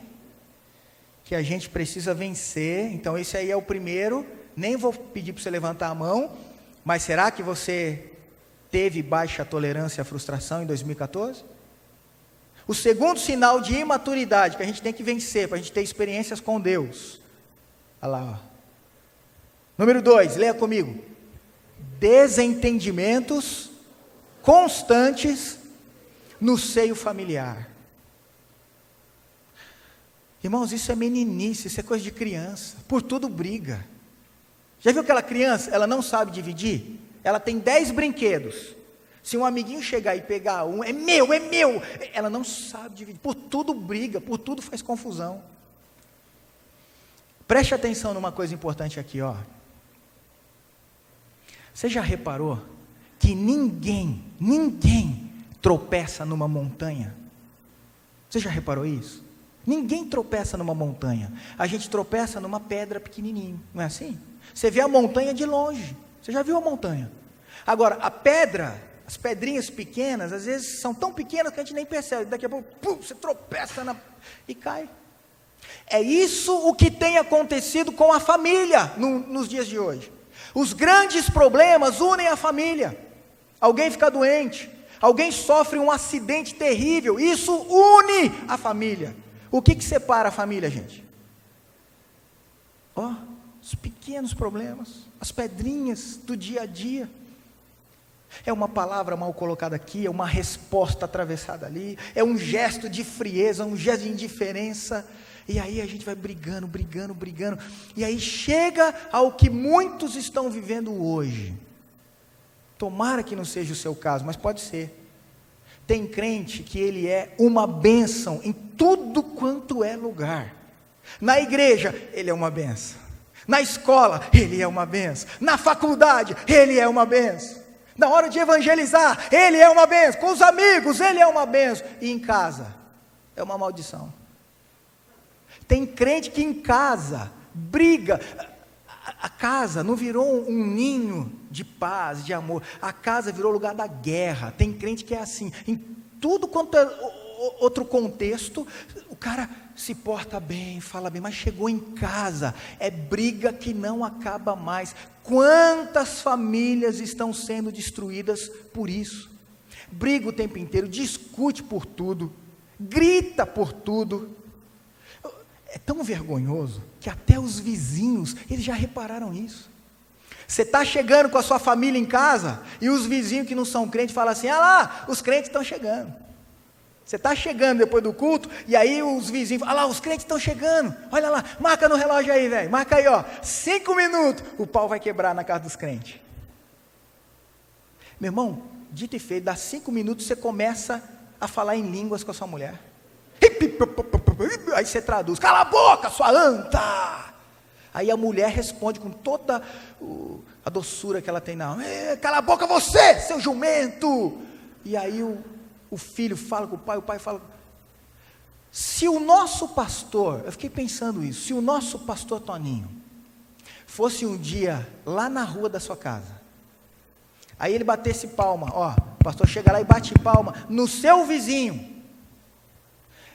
S1: que a gente precisa vencer, então esse aí é o primeiro, nem vou pedir para você levantar a mão, mas será que você teve baixa tolerância à frustração em 2014? O segundo sinal de imaturidade que a gente tem que vencer, para a gente ter experiências com Deus, olha lá, ó. Número 2, leia comigo: desentendimentos constantes no seio familiar. Irmãos, isso é meninice, isso é coisa de criança, por tudo briga. Já viu aquela criança, ela não sabe dividir? Ela tem 10 brinquedos, se um amiguinho chegar e pegar um, é meu, ela não sabe dividir, por tudo briga, por tudo faz confusão. Preste atenção numa coisa importante aqui, ó. Você já reparou que ninguém tropeça numa montanha? Você já reparou isso? Ninguém tropeça numa montanha, a gente tropeça numa pedra pequenininho, não é assim? Você vê a montanha de longe, você já viu a montanha? Agora, a pedra, as pedrinhas pequenas, às vezes são tão pequenas que a gente nem percebe, daqui a pouco, você tropeça e cai. É isso o que tem acontecido com a família nos dias de hoje. Os grandes problemas unem a família. Alguém fica doente, alguém sofre um acidente terrível, isso une a família. O que separa a família, gente? Os pequenos problemas, as pedrinhas do dia a dia. É uma palavra mal colocada aqui, é uma resposta atravessada ali, é um gesto de frieza, um gesto de indiferença, e aí a gente vai brigando, e aí chega ao que muitos estão vivendo hoje. Tomara que não seja o seu caso, mas pode ser. Tem crente que ele é uma bênção em tudo quanto é lugar. Na igreja, ele é uma bênção. Na escola, ele é uma bênção. Na faculdade, ele é uma bênção. Na hora de evangelizar, ele é uma bênção. Com os amigos, ele é uma bênção. E em casa, é uma maldição. Tem crente que em casa briga. A casa não virou um ninho de paz, de amor. A casa virou lugar da guerra. Tem crente que é assim. Em tudo quanto é outro contexto, o cara se porta bem, fala bem, mas chegou em casa, é briga que não acaba mais. Quantas famílias estão sendo destruídas por isso? Briga o tempo inteiro, discute por tudo, grita por tudo. É tão vergonhoso que até os vizinhos, eles já repararam isso. Você está chegando com a sua família em casa, e os vizinhos que não são crentes falam assim: ah lá, os crentes estão chegando. Você está chegando depois do culto, e aí os vizinhos falam: ah lá, os crentes estão chegando, olha lá, marca no relógio aí, velho, marca aí, ó, 5 minutos, o pau vai quebrar na casa dos crentes. Meu irmão, dito e feito, dá 5 minutos, você começa a falar em línguas com a sua mulher. Aí você traduz: cala a boca, sua anta. Aí a mulher responde com toda a doçura que ela tem na alma: cala a boca você, seu jumento. E aí o filho fala com o pai fala: Se o nosso pastor, eu fiquei pensando isso, se o nosso pastor Toninho fosse um dia lá na rua da sua casa, aí ele batesse palma, ó, o pastor chega lá e bate palma no seu vizinho,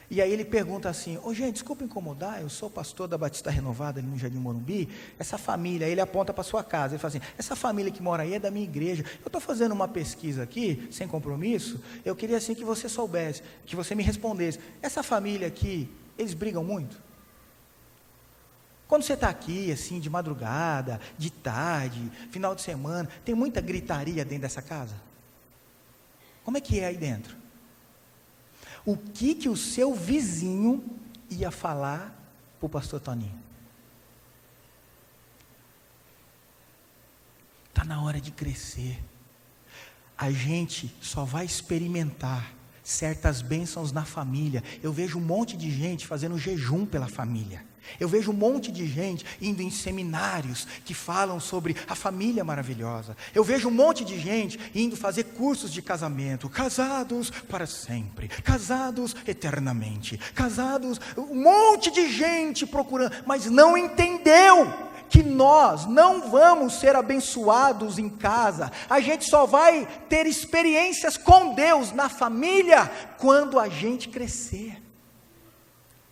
S1: e aí ele pergunta assim, gente, desculpa incomodar, eu sou pastor da Batista Renovada ali no Jardim Morumbi, essa família, aí ele aponta para sua casa, ele fala assim, essa família que mora aí é da minha igreja, eu estou fazendo uma pesquisa aqui, sem compromisso, eu queria assim que você soubesse, que você me respondesse, essa família aqui, eles brigam muito? Quando você está aqui, assim, de madrugada, de tarde, final de semana, tem muita gritaria dentro dessa casa? Como é que é aí dentro? O que o seu vizinho ia falar para o pastor Toninho? Está na hora de crescer. A gente só vai experimentar certas bênçãos na família. Eu vejo um monte de gente fazendo jejum pela família. Eu vejo um monte de gente indo em seminários que falam sobre a família maravilhosa. Eu vejo um monte de gente indo fazer cursos de casamento, casados para sempre, casados eternamente, casados, um monte de gente procurando, mas não entendeu que nós não vamos ser abençoados em casa, a gente só vai ter experiências com Deus na família quando a gente crescer.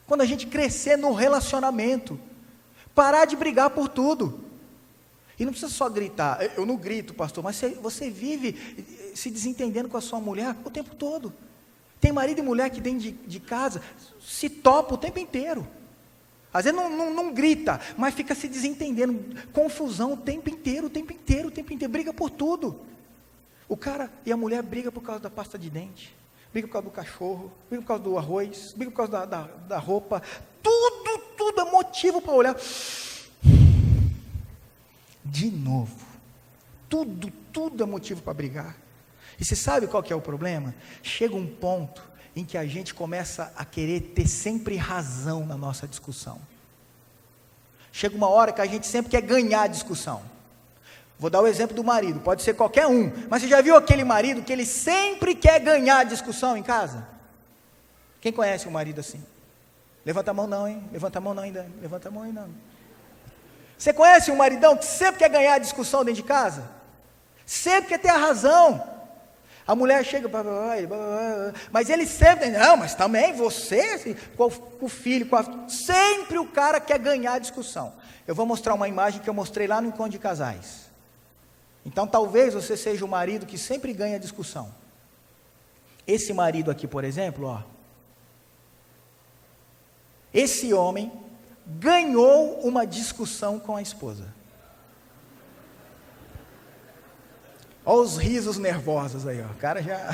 S1: Quando a gente crescer no relacionamento, parar de brigar por tudo, e não precisa só gritar, eu não grito pastor, mas você vive se desentendendo com a sua mulher o tempo todo, tem marido e mulher que dentro de casa, se topa o tempo inteiro, às vezes não grita, mas fica se desentendendo, confusão o tempo inteiro, briga por tudo, o cara e a mulher brigam por causa da pasta de dente, briga por causa do cachorro, briga por causa do arroz, briga por causa da roupa, tudo é motivo para olhar, de novo, tudo é motivo para brigar, e você sabe qual que é o problema? Chega um ponto em que a gente começa a querer ter sempre razão na nossa discussão, chega uma hora que a gente sempre quer ganhar a discussão. Vou dar o exemplo do marido, pode ser qualquer um, mas você já viu aquele marido que ele sempre quer ganhar a discussão em casa? Quem conhece um marido assim? Levanta a mão não, hein? Levanta a mão não ainda, levanta a mão ainda. Você conhece um maridão que sempre quer ganhar a discussão dentro de casa? Sempre quer ter a razão. A mulher chega, mas ele sempre, não, mas também você, com o filho, sempre o cara quer ganhar a discussão. Eu vou mostrar uma imagem que eu mostrei lá no encontro de casais. Então talvez você seja o marido que sempre ganha a discussão. Esse marido aqui, por exemplo, ó, esse homem ganhou uma discussão com a esposa. Olha os risos nervosos aí, ó. O cara já...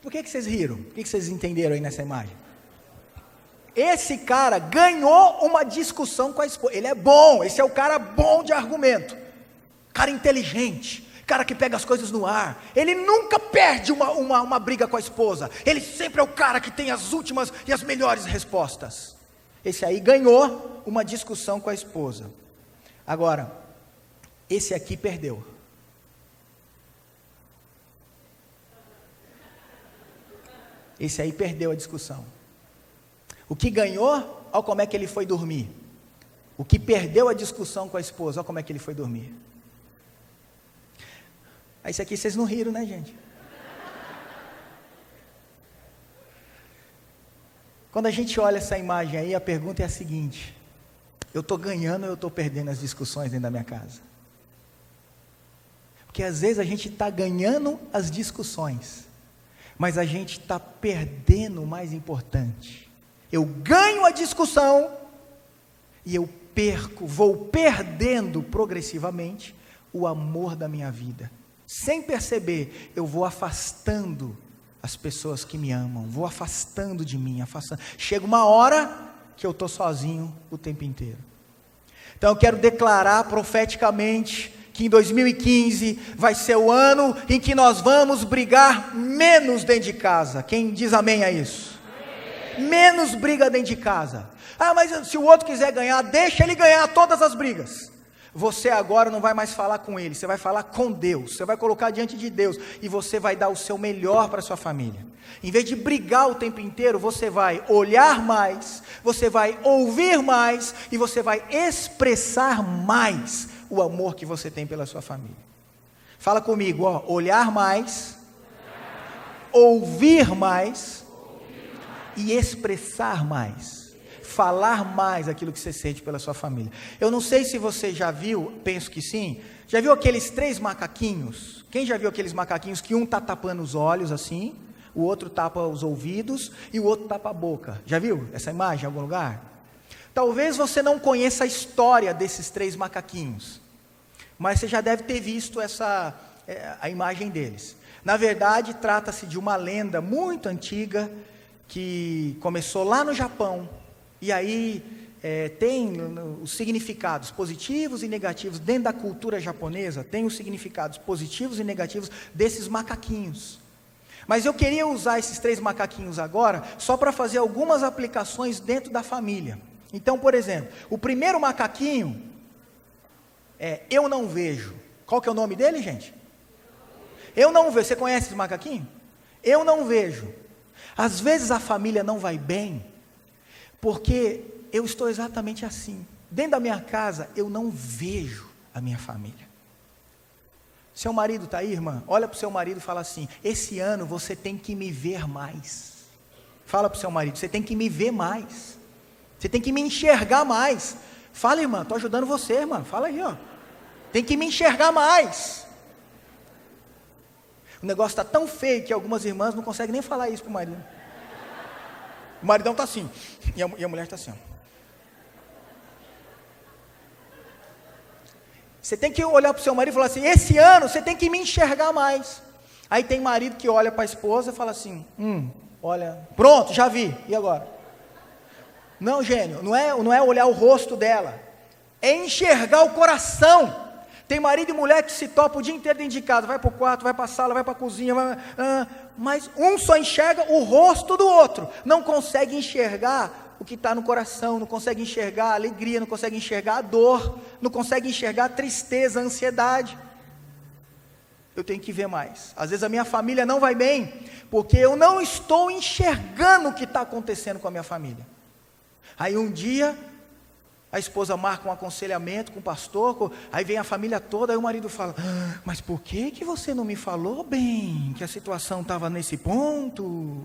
S1: Por que vocês riram? O que vocês entenderam aí nessa imagem? Esse cara ganhou uma discussão com a esposa. Ele é bom, esse é o cara bom de argumento. Cara inteligente, cara que pega as coisas no ar. Ele nunca perde uma briga com a esposa. Ele sempre é o cara que tem as últimas e as melhores respostas. Esse aí ganhou uma discussão com a esposa. Agora, esse aqui perdeu. Esse aí perdeu a discussão. O que ganhou, olha como é que ele foi dormir. O que perdeu a discussão com a esposa, olha como é que ele foi dormir. Aí isso aqui vocês não riram, né, gente? Quando a gente olha essa imagem aí, a pergunta é a seguinte: eu estou ganhando ou eu estou perdendo as discussões dentro da minha casa? Porque às vezes a gente está ganhando as discussões, mas a gente está perdendo o mais importante. Eu ganho a discussão e eu vou perdendo progressivamente o amor da minha vida. Sem perceber, eu vou afastando as pessoas que me amam, vou afastando de mim, Chega uma hora que eu estou sozinho o tempo inteiro. Então eu quero declarar profeticamente que em 2015 vai ser o ano em que nós vamos brigar menos dentro de casa. Quem diz amém a isso? Menos briga dentro de casa. Ah, mas se o outro quiser ganhar, deixa ele ganhar todas as brigas. Você agora não vai mais falar com ele, você vai falar com Deus, você vai colocar diante de Deus, e você vai dar o seu melhor para a sua família. Em vez de brigar o tempo inteiro, você vai olhar mais, você vai ouvir mais, e você vai expressar mais o amor que você tem pela sua família. Fala comigo, ó, olhar mais, ouvir mais, e expressar mais. Falar mais aquilo que você sente pela sua família. Eu não sei se você já viu, penso que sim, já viu aqueles 3 macaquinhos? Quem já viu aqueles macaquinhos que um está tapando os olhos assim, o outro tapa os ouvidos e o outro tapa a boca? Já viu essa imagem em algum lugar? Talvez você não conheça a história desses 3 macaquinhos, mas você já deve ter visto a imagem deles. Na verdade, trata-se de uma lenda muito antiga, que começou lá no Japão. E aí tem os significados positivos e negativos, dentro da cultura japonesa, tem os significados positivos e negativos desses macaquinhos. Mas eu queria usar esses 3 macaquinhos agora, só para fazer algumas aplicações dentro da família. Então, por exemplo, o primeiro macaquinho é eu não vejo. Qual que é o nome dele, gente? Eu não vejo. Você conhece esse macaquinho? Eu não vejo. Às vezes a família não vai bem, porque eu estou exatamente assim. Dentro da minha casa, eu não vejo a minha família. Seu marido está aí, irmã? Olha para o seu marido e fala assim: esse ano você tem que me ver mais. Fala para o seu marido: você tem que me ver mais. Você tem que me enxergar mais. Fala, irmã, estou ajudando você, irmã. Fala aí, ó. Tem que me enxergar mais. O negócio está tão feio que algumas irmãs não conseguem nem falar isso para o marido. O maridão está assim, e a mulher está assim, ó. Você tem que olhar para o seu marido e falar assim: esse ano você tem que me enxergar mais. Aí tem marido que olha para a esposa e fala assim: olha, pronto, já vi, e agora? Não, gênio, não é olhar o rosto dela, é enxergar o coração. Tem marido e mulher que se topa o dia inteiro dentro de casa, vai para o quarto, vai para a sala, vai para a cozinha, mas um só enxerga o rosto do outro, não consegue enxergar o que está no coração, não consegue enxergar a alegria, não consegue enxergar a dor, não consegue enxergar a tristeza, a ansiedade. Eu tenho que ver mais. Às vezes a minha família não vai bem, porque eu não estou enxergando o que está acontecendo com a minha família. Aí um dia a esposa marca um aconselhamento com o pastor, aí vem a família toda, aí o marido fala: mas por que você não me falou bem, que a situação estava nesse ponto?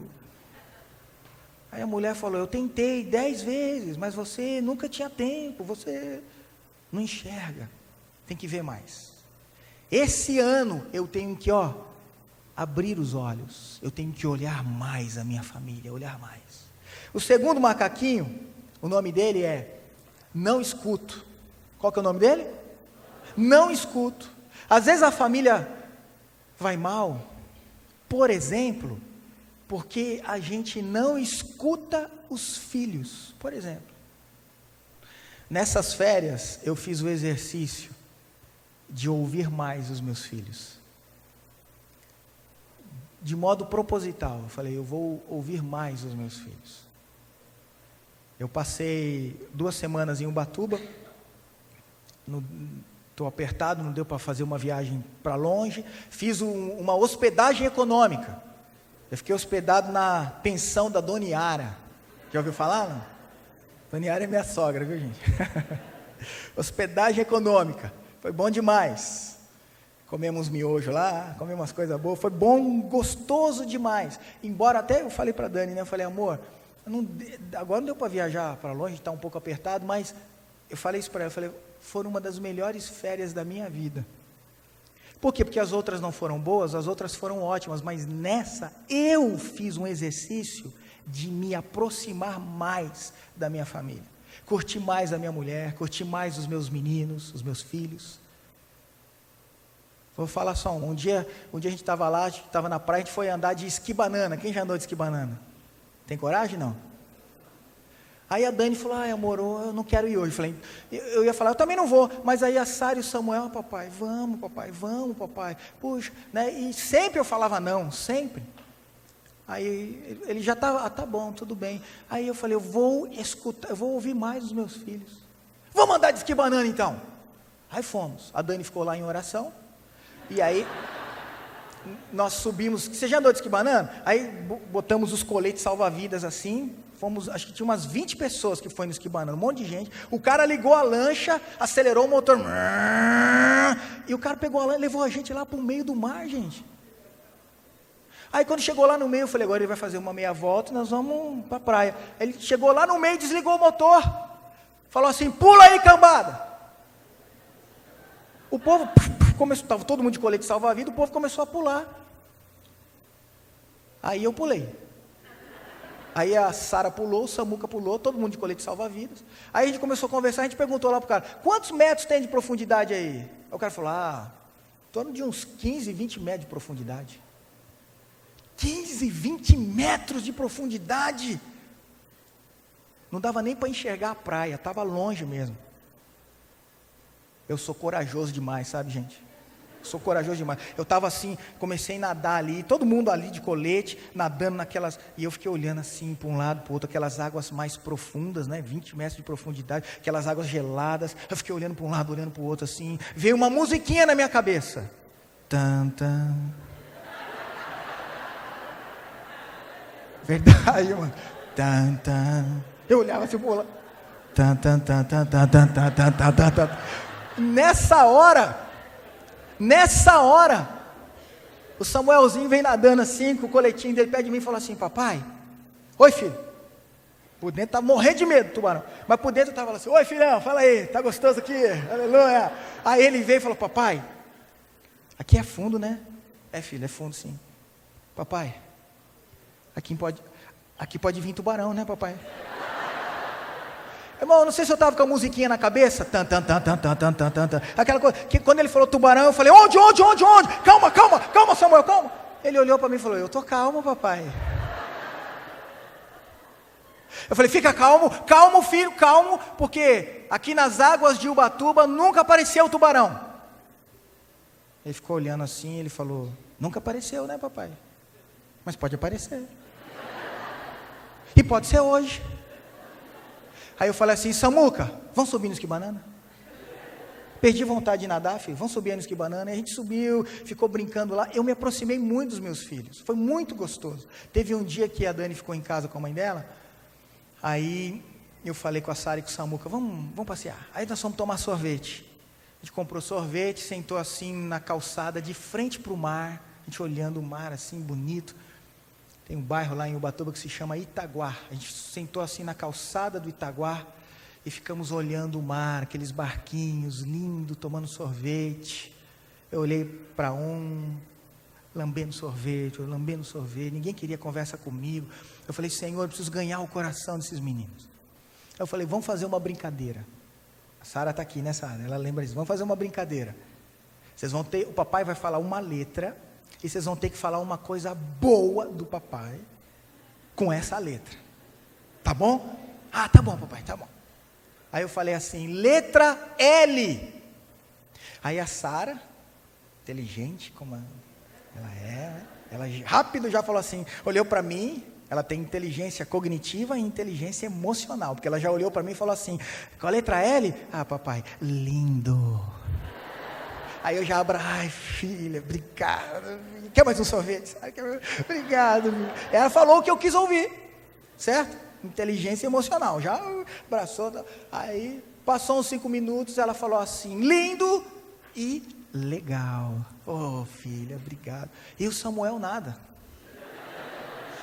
S1: Aí a mulher falou: eu tentei 10 vezes, mas você nunca tinha tempo, você não enxerga, tem que ver mais. Esse ano eu tenho que abrir os olhos, eu tenho que olhar mais a minha família, olhar mais. O segundo macaquinho, o nome dele é não escuto. Qual que é o nome dele? Não escuto. Às vezes a família vai mal, por exemplo, porque a gente não escuta os filhos. Por exemplo, nessas férias eu fiz o exercício de ouvir mais os meus filhos, de modo proposital. Eu falei: eu vou ouvir mais os meus filhos. Eu passei 2 semanas em Ubatuba, estou apertado, não deu para fazer uma viagem para longe, fiz uma hospedagem econômica. Eu fiquei hospedado na pensão da Dona Yara. Já ouviu falar, não? Dona Yara é minha sogra, viu, gente? Hospedagem econômica, foi bom demais. Comemos miojo lá, comemos umas coisas boas, foi bom, gostoso demais. Embora até eu falei para a Dani, né? Eu falei: amor, agora não deu para viajar para longe, está um pouco apertado, mas eu falei isso para ela, eu falei: foram uma das melhores férias da minha vida. Por quê? Porque as outras não foram boas, as outras foram ótimas, mas nessa eu fiz um exercício de me aproximar mais da minha família, curti mais a minha mulher, curti mais os meus meninos, os meus filhos. Vou falar só um dia a gente estava lá, a gente estava na praia, a gente foi andar de esqui-banana. Quem já andou de esqui-banana? Tem coragem, não? Aí a Dani falou: ai, amor, eu não quero ir hoje. Eu ia falar: eu também não vou. Mas aí a Sara e o Samuel: papai, vamos papai. Puxa, né? E sempre eu falava não, sempre. Aí ele já estava: tá bom, tudo bem. Aí eu falei: eu vou escutar, eu vou ouvir mais os meus filhos. Vamos andar de esqui-banana então. Aí fomos, a Dani ficou lá em oração, e aí nós subimos, você já andou de esqui banana? Aí botamos os coletes salva-vidas assim, fomos, acho que tinha umas 20 pessoas que foi no esqui banana, um monte de gente, o cara ligou a lancha, acelerou o motor, e o cara pegou a lancha e levou a gente lá para o meio do mar, gente. Aí quando chegou lá no meio, eu falei, agora ele vai fazer uma meia volta e nós vamos para a praia. Ele chegou lá no meio, desligou o motor, falou assim, pula aí, cambada. O povo começou, estava todo mundo de colete salva-vida, o povo começou a pular. Aí eu pulei. Aí a Sara pulou, o Samuca pulou, todo mundo de colete salva-vidas. Aí a gente começou a conversar, a gente perguntou lá para o cara, quantos metros tem de profundidade aí? Aí o cara falou, em torno de uns 15, 20 metros de profundidade. 15, 20 metros de profundidade. Não dava nem para enxergar a praia, estava longe mesmo. Eu sou corajoso demais, sabe, gente? Sou corajoso demais. Eu estava assim, comecei a nadar ali, todo mundo ali de colete, nadando naquelas, e eu fiquei olhando assim para um lado, para o outro, aquelas águas mais profundas, né, 20 metros de profundidade, aquelas águas geladas, eu fiquei olhando para um lado, olhando para o outro assim, veio uma musiquinha na minha cabeça. Tan, tan. Verdade, mano. Tan, tan. Eu olhava assim para o lado. Tan, tan, tan, tan, tan, tan, tan, tan, tan, tan. Nessa hora, o Samuelzinho vem nadando assim, com o coletinho dele, perto de mim e fala assim, papai, oi filho, por dentro estava morrendo de medo do tubarão, mas por dentro estava assim, oi filhão, fala aí, tá gostoso aqui, aleluia. Aí ele veio e falou, papai, aqui é fundo, né? É filho, é fundo sim. Papai, aqui pode vir tubarão, né papai? Irmão, não sei se eu estava com a musiquinha na cabeça, tan, tan, tan, tan, tan, tan, tan, tan, tan. Aquela coisa, que quando ele falou tubarão, eu falei, onde? Calma Samuel, calma. Ele olhou para mim e falou, eu estou calmo papai. Eu falei, fica calmo filho, calmo, porque aqui nas águas de Ubatuba nunca apareceu o tubarão. Ele ficou olhando assim, ele falou, nunca apareceu né papai? Mas pode aparecer. E pode ser hoje. Aí eu falei assim, Samuca, vamos subir no esqui banana? Perdi vontade de nadar, filho, vamos subir no esqui banana. E a gente subiu, ficou brincando lá. Eu me aproximei muito dos meus filhos, foi muito gostoso. Teve um dia que a Dani ficou em casa com a mãe dela, aí eu falei com a Sara e com o Samuca, vamos passear. Aí nós fomos tomar sorvete. A gente comprou sorvete, sentou assim na calçada, de frente para o mar, a gente olhando o mar assim, bonito. Tem um bairro lá em Ubatuba que se chama Itaguá. A gente sentou assim na calçada do Itaguá e ficamos olhando o mar, aqueles barquinhos lindos, tomando sorvete. Eu olhei para lambendo sorvete, ninguém queria conversa comigo. Eu falei, Senhor, eu preciso ganhar o coração desses meninos. Eu falei, vamos fazer uma brincadeira. A Sara está aqui, né, Sara? Ela lembra disso. Vamos fazer uma brincadeira. O papai vai falar uma letra, e vocês vão ter que falar uma coisa boa do papai com essa letra. Tá bom? Tá bom, papai, tá bom. Aí eu falei assim, letra L. Aí a Sara, inteligente como ela é, né? Ela rápido já falou assim, olhou para mim, ela tem inteligência cognitiva e inteligência emocional, porque ela já olhou para mim e falou assim, com a letra L? Papai, lindo. Aí eu já abro, ai filha, obrigado, quer mais um sorvete? Obrigado, filho. Ela falou o que eu quis ouvir, certo? Inteligência emocional, já abraçou, aí passou uns 5 minutos, ela falou assim, lindo e legal. Filha, obrigado. E o Samuel nada.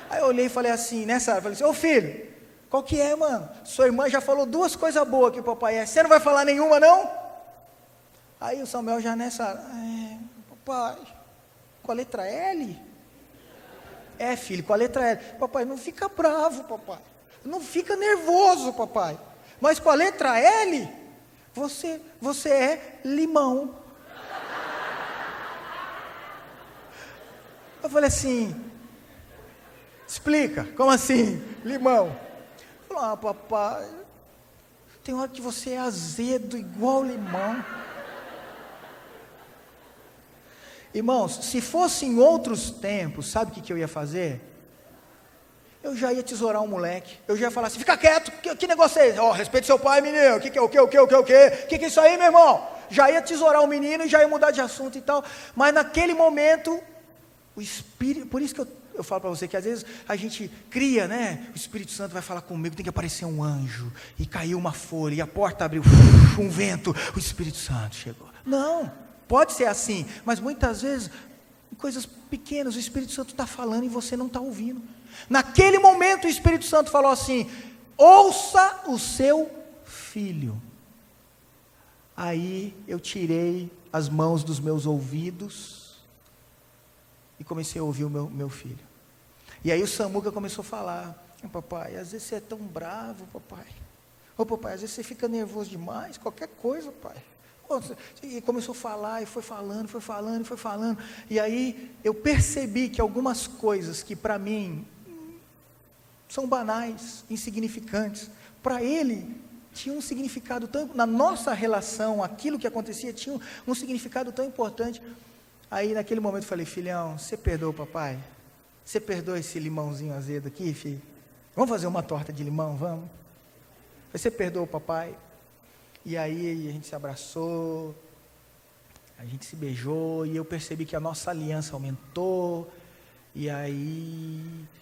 S1: Aí eu olhei e falei assim, né Sara, falei assim, filho, qual que é mano? Sua irmã já falou 2 coisas boas que o papai é, você não vai falar nenhuma não? Aí o Samuel já nessa, papai, com a letra L? Filho, com a letra L. Papai, não fica bravo, papai. Não fica nervoso, papai. Mas com a letra L, você é limão. Eu falei assim, explica, como assim, limão? Ele falou, papai, tem hora que você é azedo igual limão. Irmãos, se fosse em outros tempos, sabe o que eu ia fazer? Eu já ia tesourar um moleque, eu já ia falar assim, fica quieto, que negócio é esse? Respeite seu pai, menino, o que é isso aí, meu irmão? já ia tesourar o menino e já ia mudar de assunto e tal. Mas naquele momento, o Espírito, por isso que eu falo para você que às vezes a gente cria, né? O Espírito Santo vai falar comigo, tem que aparecer um anjo, e caiu uma folha, e a porta abriu, um vento, o Espírito Santo chegou. Não, pode ser assim, mas muitas vezes, coisas pequenas, o Espírito Santo está falando e você não está ouvindo. Naquele momento o Espírito Santo falou assim: ouça o seu filho. Aí eu tirei as mãos dos meus ouvidos e comecei a ouvir o meu filho. E aí o Samuca começou a falar: papai, às vezes você é tão bravo, papai. Ô papai, às vezes você fica nervoso demais, qualquer coisa, pai. E começou a falar, e foi falando. E aí eu percebi que algumas coisas que para mim são banais, insignificantes, para ele tinha um significado tão, na nossa relação, aquilo que acontecia tinha um significado tão importante. Aí naquele momento eu falei: filhão, você perdoa o papai? Você perdoa esse limãozinho azedo aqui, filho? Vamos fazer uma torta de limão, vamos? Você perdoa o papai? E aí a gente se abraçou, a gente se beijou, e eu percebi que a nossa aliança aumentou. E aí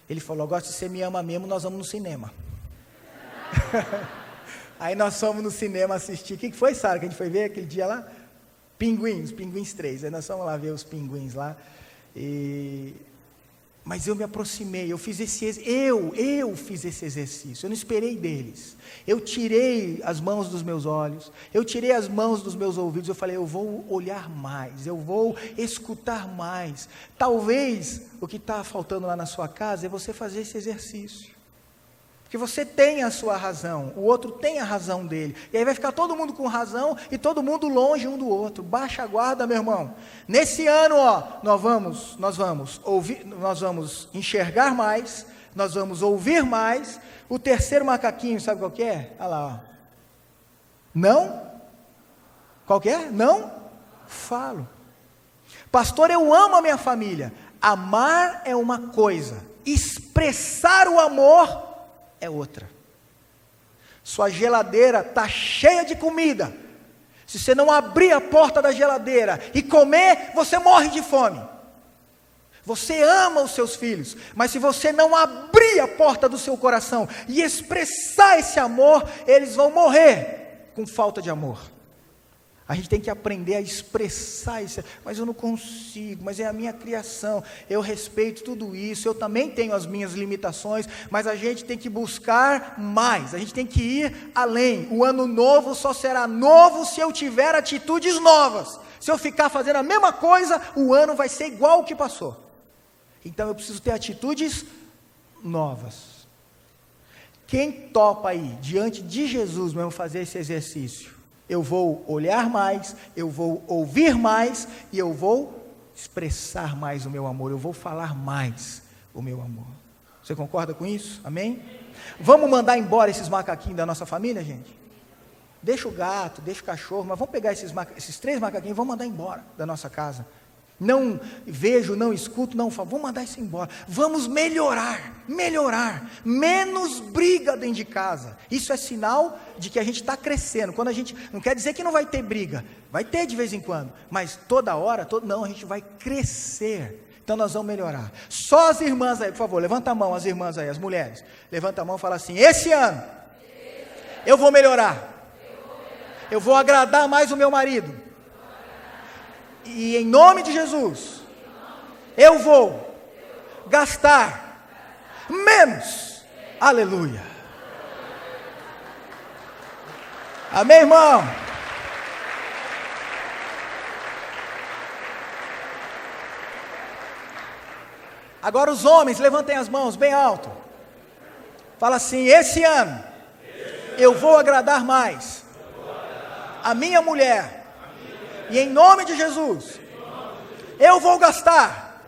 S1: ele falou: agora se você me ama mesmo, nós vamos no cinema. Aí nós fomos no cinema assistir. O que foi, Sara, que a gente foi ver aquele dia lá? Pinguins 3. Aí nós fomos lá ver os pinguins lá. Mas eu me aproximei, eu fiz esse exercício, eu não esperei deles. Eu tirei as mãos dos meus olhos, eu tirei as mãos dos meus ouvidos, eu falei: eu vou olhar mais, eu vou escutar mais. Talvez o que está faltando lá na sua casa é você fazer esse exercício. Porque você tem a sua razão, o outro tem a razão dele, e aí vai ficar todo mundo com razão e todo mundo longe um do outro. Baixa a guarda, meu irmão. Nesse ano, nós vamos enxergar mais, nós vamos ouvir mais. O terceiro macaquinho, sabe qual que é? Olha lá, ó. Não? Qual que é? Não falo. Pastor, eu amo a minha família. Amar é uma coisa, expressar o amor é outra. Sua geladeira está cheia de comida. Se você não abrir a porta da geladeira e comer, você morre de fome. Você ama os seus filhos, mas se você não abrir a porta do seu coração e expressar esse amor, eles vão morrer com falta de amor. A gente tem que aprender a expressar isso. Mas eu não consigo, mas é a minha criação. Eu respeito tudo isso, eu também tenho as minhas limitações, mas a gente tem que buscar mais, a gente tem que ir além. O ano novo só será novo se eu tiver atitudes novas. Se eu ficar fazendo a mesma coisa, o ano vai ser igual ao que passou. Então eu preciso ter atitudes novas. Quem topa aí, diante de Jesus mesmo, fazer esse exercício? Eu vou olhar mais, eu vou ouvir mais, e eu vou expressar mais o meu amor, eu vou falar mais o meu amor. Você concorda com isso? Amém? Vamos mandar embora esses macaquinhos da nossa família, gente? Deixa o gato, deixa o cachorro, mas vamos pegar esses 3 macaquinhos e vamos mandar embora da nossa casa. Não vejo, não escuto, não falo, vamos mandar isso embora. Vamos melhorar, menos briga dentro de casa. Isso é sinal de que a gente está crescendo. Quando a gente, não quer dizer que não vai ter briga, vai ter de vez em quando, mas toda hora, não, a gente vai crescer. Então nós vamos melhorar. Só as irmãs aí, por favor, levanta a mão, as irmãs aí, as mulheres. Levanta a mão e fala assim: esse ano eu vou melhorar. Eu vou agradar mais o meu marido. E em nome de Jesus, eu vou gastar menos. Aleluia. Amém, irmão? Agora os homens, levantem as mãos bem alto. Fala assim: esse ano eu vou agradar mais a minha mulher. E em nome de Jesus, eu vou gastar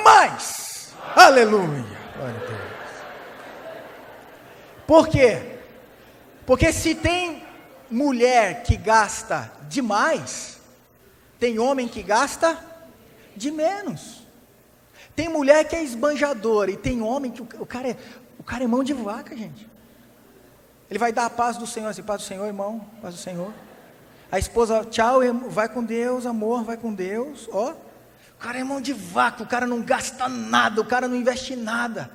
S1: mais. Aleluia. Glória a Deus. Por quê? Porque se tem mulher que gasta demais, tem homem que gasta de menos. Tem mulher que é esbanjadora e tem homem que o cara é mão de vaca, gente. Ele vai dar a paz do Senhor, assim: paz do Senhor, irmão, paz do Senhor. A esposa, tchau, vai com Deus, amor, vai com Deus. Ó, o cara é mão de vaca, o cara não gasta nada, o cara não investe nada.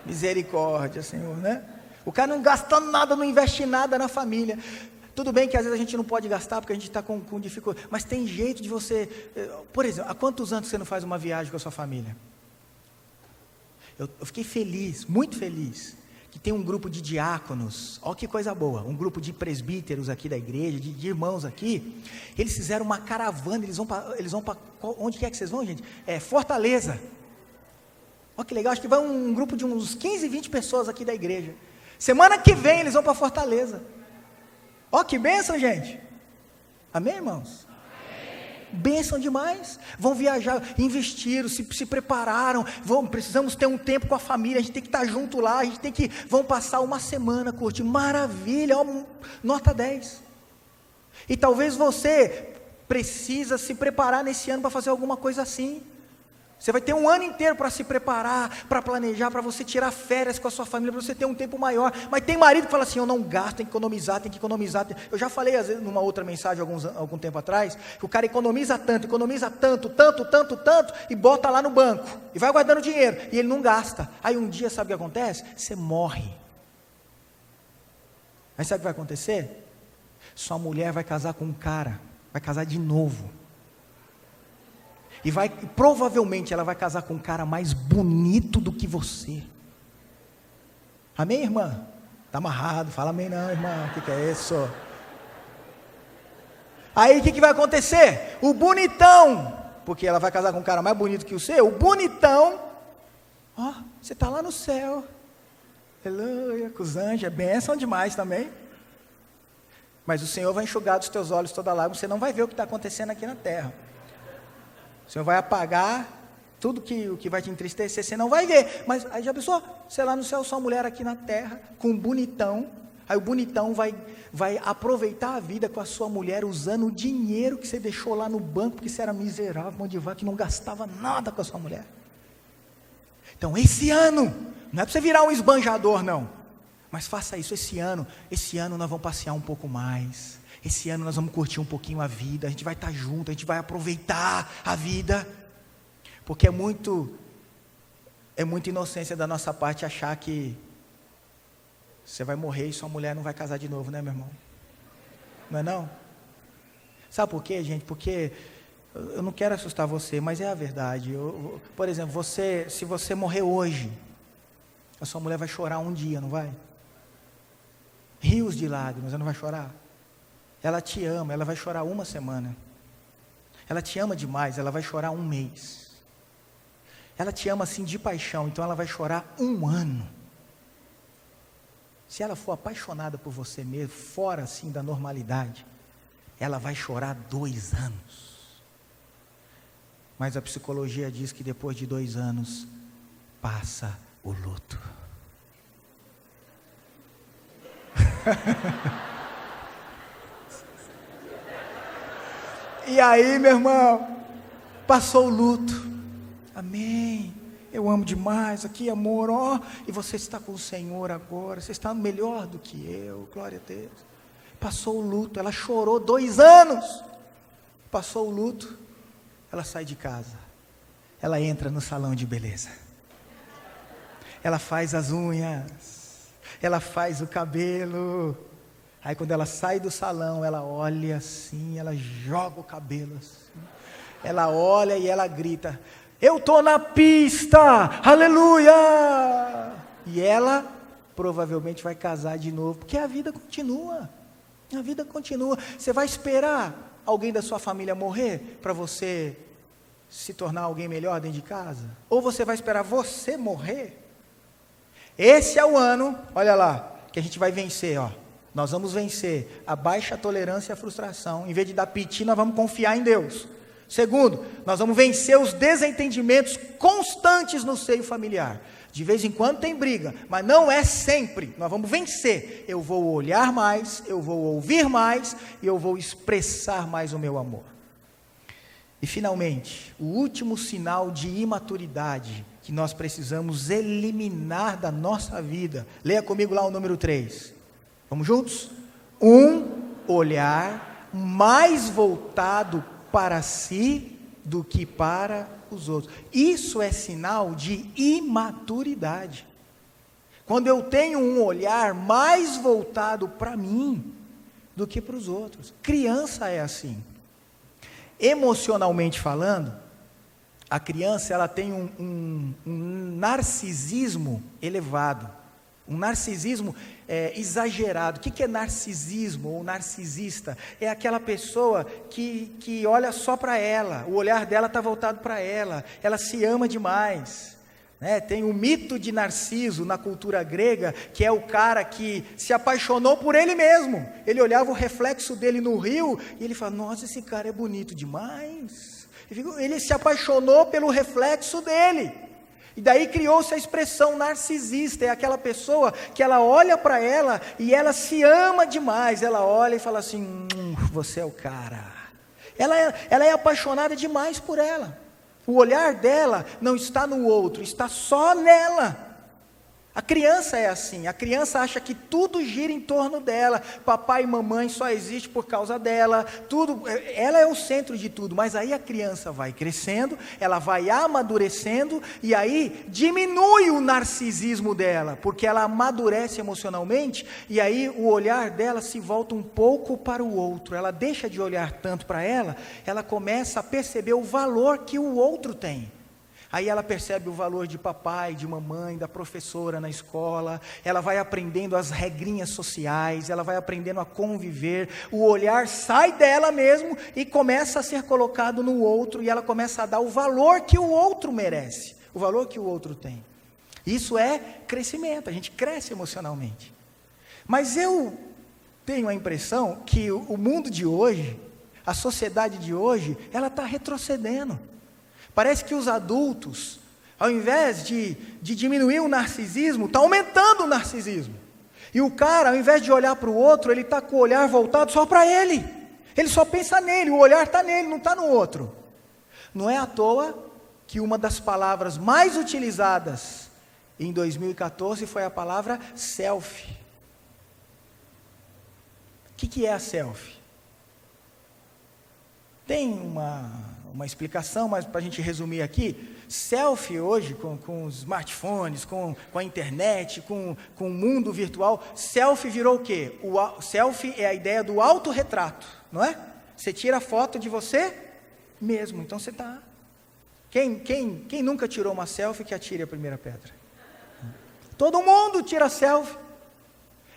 S1: Misericórdia, Senhor, né? O cara não gasta nada, não investe nada na família. Tudo bem que às vezes a gente não pode gastar porque a gente está com dificuldade, mas tem jeito de você, por exemplo, há quantos anos você não faz uma viagem com a sua família? Eu fiquei feliz, muito feliz, que tem um grupo de diáconos, olha que coisa boa, um grupo de presbíteros aqui da igreja, de irmãos aqui, eles fizeram uma caravana, eles vão para, onde quer que vocês vão, gente? Fortaleza. Olha que legal, acho que vai um grupo de uns 15, 20 pessoas aqui da igreja. Semana que vem eles vão para Fortaleza. Ó, que bênção, gente. Amém, irmãos? Amém. Bênção demais. Vão viajar, investiram, se prepararam. Precisamos ter um tempo com a família. A gente tem que estar junto lá. A gente vão passar uma semana curtindo. Maravilha, ó, nota 10. E talvez você precisa se preparar nesse ano para fazer alguma coisa assim. Você vai ter um ano inteiro para se preparar, para planejar, para você tirar férias com a sua família, para você ter um tempo maior. Mas tem marido que fala assim, eu não gasto, tem que economizar, tem que economizar. Eu já falei às vezes numa outra mensagem algum tempo atrás, que o cara economiza tanto, tanto, e bota lá no banco, e vai guardando dinheiro, e ele não gasta. Aí um dia, sabe o que acontece? Você morre. Aí sabe o que vai acontecer? Sua mulher vai casar com um cara, vai casar de novo. E provavelmente ela vai casar com um cara mais bonito do que você. Amém, irmã? Está amarrado, fala amém não, irmã, o que é isso? Aí o que vai acontecer? O bonitão, porque ela vai casar com um cara mais bonito que o seu, o bonitão, ó, você está lá no céu, aleluia, com os anjos, é bênção demais também. Mas o Senhor vai enxugar dos teus olhos toda a lágrima, você não vai ver o que está acontecendo aqui na terra. O Senhor vai apagar tudo o que vai te entristecer, você não vai ver. Mas aí já pensou, sei lá no céu, sua mulher aqui na terra, com um bonitão. Aí o bonitão vai aproveitar a vida com a sua mulher, usando o dinheiro que você deixou lá no banco, porque você era miserável, mão de vaca, que não gastava nada com a sua mulher. Então esse ano, não é para você virar um esbanjador não, mas faça isso esse ano nós vamos passear um pouco mais. Esse ano nós vamos curtir um pouquinho a vida, a gente vai estar junto, a gente vai aproveitar a vida, porque é muito inocência da nossa parte achar que você vai morrer e sua mulher não vai casar de novo, né, meu irmão? Não é não? Sabe por quê, gente? Porque eu não quero assustar você, mas é a verdade. Por exemplo, se você morrer hoje, a sua mulher vai chorar um dia, não vai? Rios de lágrimas, ela não vai chorar? Ela te ama, ela vai chorar uma semana. Ela te ama demais, ela vai chorar um mês. Ela te ama assim de paixão, então ela vai chorar um ano. Se ela for apaixonada por você mesmo, fora assim da normalidade, ela vai chorar 2 anos. Mas a psicologia diz que depois de 2 anos, passa o luto. E aí, meu irmão, passou o luto. Amém. Eu amo demais aqui, amor. Ó, e você está com o Senhor agora. Você está melhor do que eu. Glória a Deus. Passou o luto. Ela chorou 2 anos. Passou o luto. Ela sai de casa. Ela entra no salão de beleza. Ela faz as unhas. Ela faz o cabelo. Aí quando ela sai do salão, ela olha assim, ela joga o cabelo assim, ela olha e ela grita, eu estou na pista, aleluia! E ela provavelmente vai casar de novo, porque a vida continua, você vai esperar alguém da sua família morrer, para você se tornar alguém melhor dentro de casa? Ou você vai esperar você morrer? Esse é o ano, olha lá, que a gente vai vencer, ó. Nós vamos vencer a baixa tolerância e a frustração. Em vez de dar piti, nós vamos confiar em Deus. Segundo, nós vamos vencer os desentendimentos constantes no seio familiar. De vez em quando tem briga, mas não é sempre. Nós vamos vencer. Eu vou olhar mais, eu vou ouvir mais e eu vou expressar mais o meu amor. E finalmente, o último sinal de imaturidade que nós precisamos eliminar da nossa vida. Leia comigo lá o número 3. Vamos juntos? um olhar mais voltado para si do que para os outros. Isso é sinal de imaturidade. Quando eu tenho um olhar mais voltado para mim do que para os outros. Criança é assim. Emocionalmente falando, a criança ela tem um narcisismo elevado, um narcisismo exagerado. O que é narcisismo ou narcisista? É aquela pessoa que olha só para ela, o olhar dela está voltado para ela se ama demais. Tem o mito de Narciso na cultura grega, que é o cara que se apaixonou por ele mesmo. Ele olhava o reflexo dele no rio e ele fala, nossa, esse cara é bonito demais. Ele se apaixonou pelo reflexo dele. E daí criou-se a expressão narcisista. É aquela pessoa que ela olha para ela e ela se ama demais. Ela olha e fala assim, você é o cara. Ela é apaixonada demais por ela. O olhar dela não está no outro, está só nela. A criança é assim, a criança acha que tudo gira em torno dela, papai e mamãe só existe por causa dela, tudo, ela é o centro de tudo, mas aí a criança vai crescendo, ela vai amadurecendo, e aí diminui o narcisismo dela, porque ela amadurece emocionalmente, e aí o olhar dela se volta um pouco para o outro, ela deixa de olhar tanto para ela começa a perceber o valor que o outro tem. Aí ela percebe o valor de papai, de mamãe, da professora na escola, ela vai aprendendo as regrinhas sociais, ela vai aprendendo a conviver, o olhar sai dela mesmo e começa a ser colocado no outro, e ela começa a dar o valor que o outro merece, o valor que o outro tem. Isso é crescimento, a gente cresce emocionalmente. Mas eu tenho a impressão que o mundo de hoje, a sociedade de hoje, ela está retrocedendo. Parece que os adultos, ao invés de diminuir o narcisismo, está aumentando o narcisismo. E o cara, ao invés de olhar para o outro, ele está com o olhar voltado só para ele. Ele só pensa nele, o olhar está nele, não está no outro. Não é à toa que uma das palavras mais utilizadas em 2014 foi a palavra selfie. O que é a selfie? Tem uma explicação, mas para a gente resumir aqui, selfie hoje, com os smartphones, com a internet, com o mundo virtual, selfie virou o quê? Selfie é a ideia do autorretrato, não é? Você tira a foto de você mesmo, então você está... Quem nunca tirou uma selfie que atire a primeira pedra? Todo mundo tira selfie.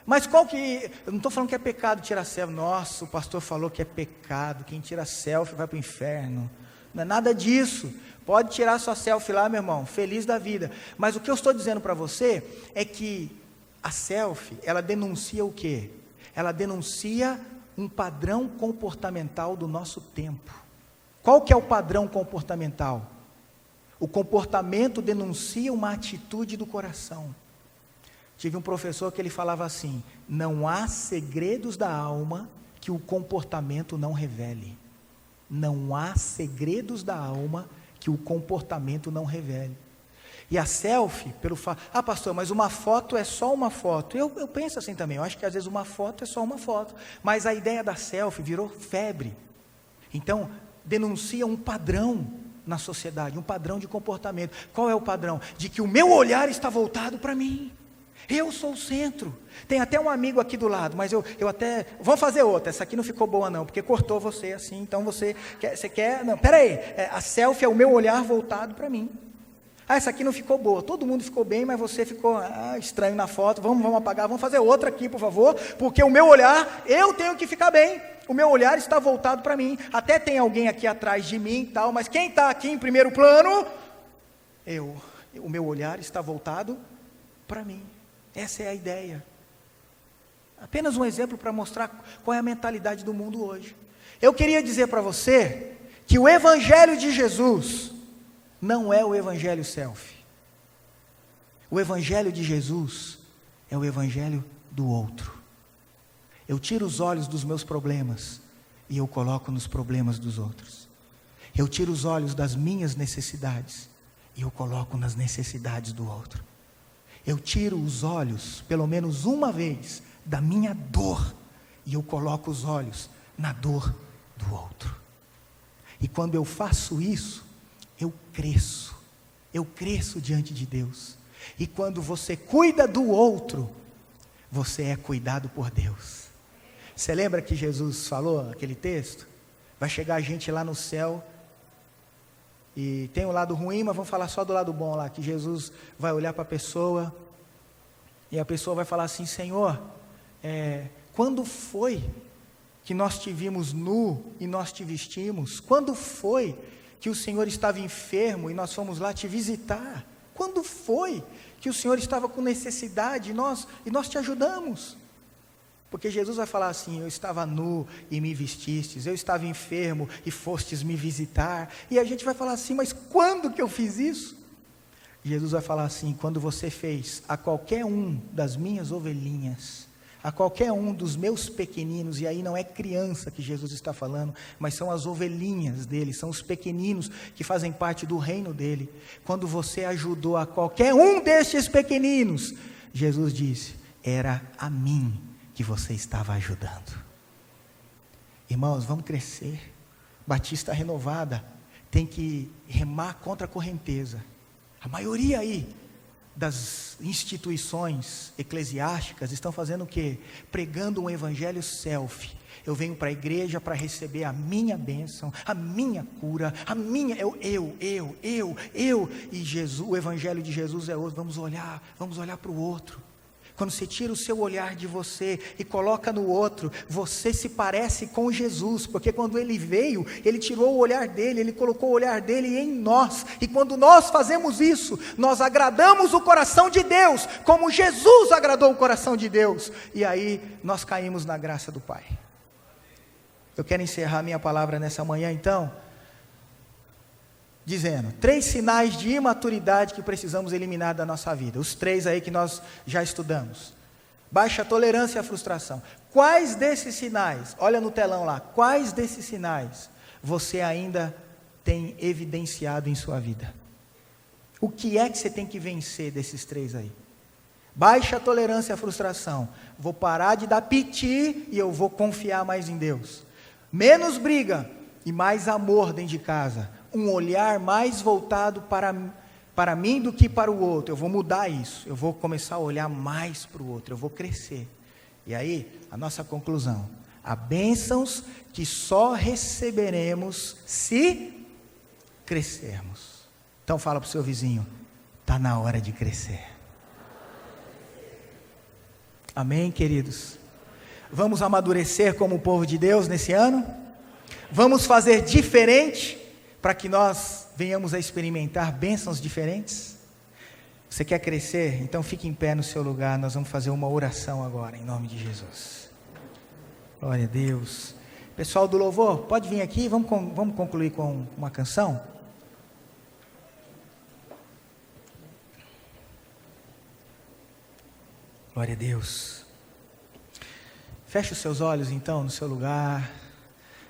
S1: Mas eu não estou falando que é pecado tirar selfie. Nossa, o pastor falou que é pecado, quem tira selfie vai para o inferno. Não é nada disso. Pode tirar sua selfie lá, meu irmão, feliz da vida. Mas o que eu estou dizendo para você é que a selfie, ela denuncia o quê? Ela denuncia um padrão comportamental do nosso tempo. Qual que é o padrão comportamental? O comportamento denuncia uma atitude do coração. Tive um professor que ele falava assim, não há segredos da alma que o comportamento não revele. Não há segredos da alma que o comportamento não revele. E a selfie, pelo fato, pastor, mas uma foto é só uma foto. Eu penso assim também, eu acho que às vezes uma foto é só uma foto. Mas a ideia da selfie virou febre. Então, denuncia um padrão na sociedade, um padrão de comportamento. Qual é o padrão? De que o meu olhar está voltado para mim. Eu sou o centro. Tem até um amigo aqui do lado, mas eu até... Vamos fazer outra, essa aqui não ficou boa não, porque cortou você assim, então você quer... Não, peraí, a selfie é o meu olhar voltado para mim. Essa aqui não ficou boa, todo mundo ficou bem, mas você ficou estranho na foto, vamos apagar, vamos fazer outra aqui, por favor, porque o meu olhar, eu tenho que ficar bem, o meu olhar está voltado para mim. Até tem alguém aqui atrás de mim e tal, mas quem está aqui em primeiro plano? O meu olhar está voltado para mim. Essa é a ideia. Apenas um exemplo para mostrar qual é a mentalidade do mundo hoje. Eu queria dizer para você que o Evangelho de Jesus não é o Evangelho selfie. O Evangelho de Jesus é o Evangelho do outro. Eu tiro os olhos dos meus problemas e eu coloco nos problemas dos outros. Eu tiro os olhos das minhas necessidades e eu coloco nas necessidades do outro. Eu tiro os olhos, pelo menos uma vez, da minha dor, e eu coloco os olhos na dor do outro. E quando eu faço isso, eu cresço diante de Deus. E quando você cuida do outro, você é cuidado por Deus. Você lembra que Jesus falou aquele texto? Vai chegar gente lá no céu, e tem um lado ruim, mas vamos falar só do lado bom lá, que Jesus vai olhar para a pessoa, e a pessoa vai falar assim: Senhor, quando foi que nós te vimos nu e nós te vestimos? Quando foi que o Senhor estava enfermo e nós fomos lá te visitar? Quando foi que o Senhor estava com necessidade e nós te ajudamos? Porque Jesus vai falar assim: eu estava nu e me vestistes, eu estava enfermo e fostes me visitar. E a gente vai falar assim: mas quando que eu fiz isso? Jesus vai falar assim: quando você fez a qualquer um das minhas ovelhinhas, a qualquer um dos meus pequeninos, e aí não é criança que Jesus está falando, mas são as ovelhinhas dele, são os pequeninos que fazem parte do reino dele. Quando você ajudou a qualquer um destes pequeninos, Jesus disse: era a mim que você estava ajudando. Irmãos, vamos crescer. Batista Renovada tem que remar contra a correnteza. A maioria aí das instituições eclesiásticas estão fazendo o quê? Pregando um evangelho selfie. Eu venho para a igreja para receber a minha bênção, a minha cura, a minha, eu. E Jesus, o evangelho de Jesus é outro. Vamos olhar para o outro. Quando você tira o seu olhar de você e coloca no outro, você se parece com Jesus, porque quando Ele veio, Ele tirou o olhar dele, Ele colocou o olhar dele em nós, e quando nós fazemos isso, nós agradamos o coração de Deus, como Jesus agradou o coração de Deus, e aí nós caímos na graça do Pai. Eu quero encerrar minha palavra nessa manhã então, dizendo, 3 sinais de imaturidade que precisamos eliminar da nossa vida. Os 3 aí que nós já estudamos. Baixa tolerância à frustração. Quais desses sinais, olha no telão lá, quais desses sinais você ainda tem evidenciado em sua vida? O que é que você tem que vencer desses 3 aí? Baixa tolerância à frustração. Vou parar de dar piti e eu vou confiar mais em Deus. Menos briga e mais amor dentro de casa. Um olhar mais voltado para mim do que para o outro. Eu vou mudar isso, eu vou começar a olhar mais para o outro, eu vou crescer. E aí, a nossa conclusão: há bênçãos que só receberemos se crescermos. Então fala para o seu vizinho: está na hora de crescer. Amém, queridos? Vamos amadurecer como povo de Deus nesse ano? Vamos fazer diferente, para que nós venhamos a experimentar bênçãos diferentes? Você quer crescer? Então fique em pé no seu lugar, nós vamos fazer uma oração agora, em nome de Jesus. Glória a Deus. Pessoal do louvor, pode vir aqui, vamos concluir com uma canção? Glória a Deus. Feche os seus olhos então no seu lugar.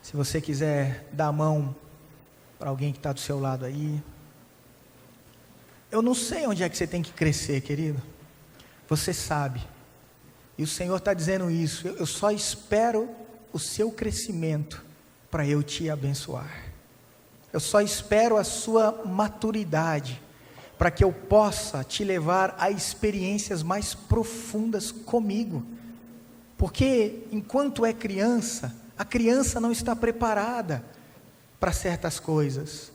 S1: Se você quiser dar a mão para alguém que está do seu lado aí. Eu não sei onde é que você tem que crescer, querido. Você sabe. E o Senhor está dizendo isso. Eu só espero o seu crescimento para eu te abençoar. Eu só espero a sua maturidade para que eu possa te levar a experiências mais profundas comigo. Porque enquanto é criança, a criança não está preparada para certas coisas.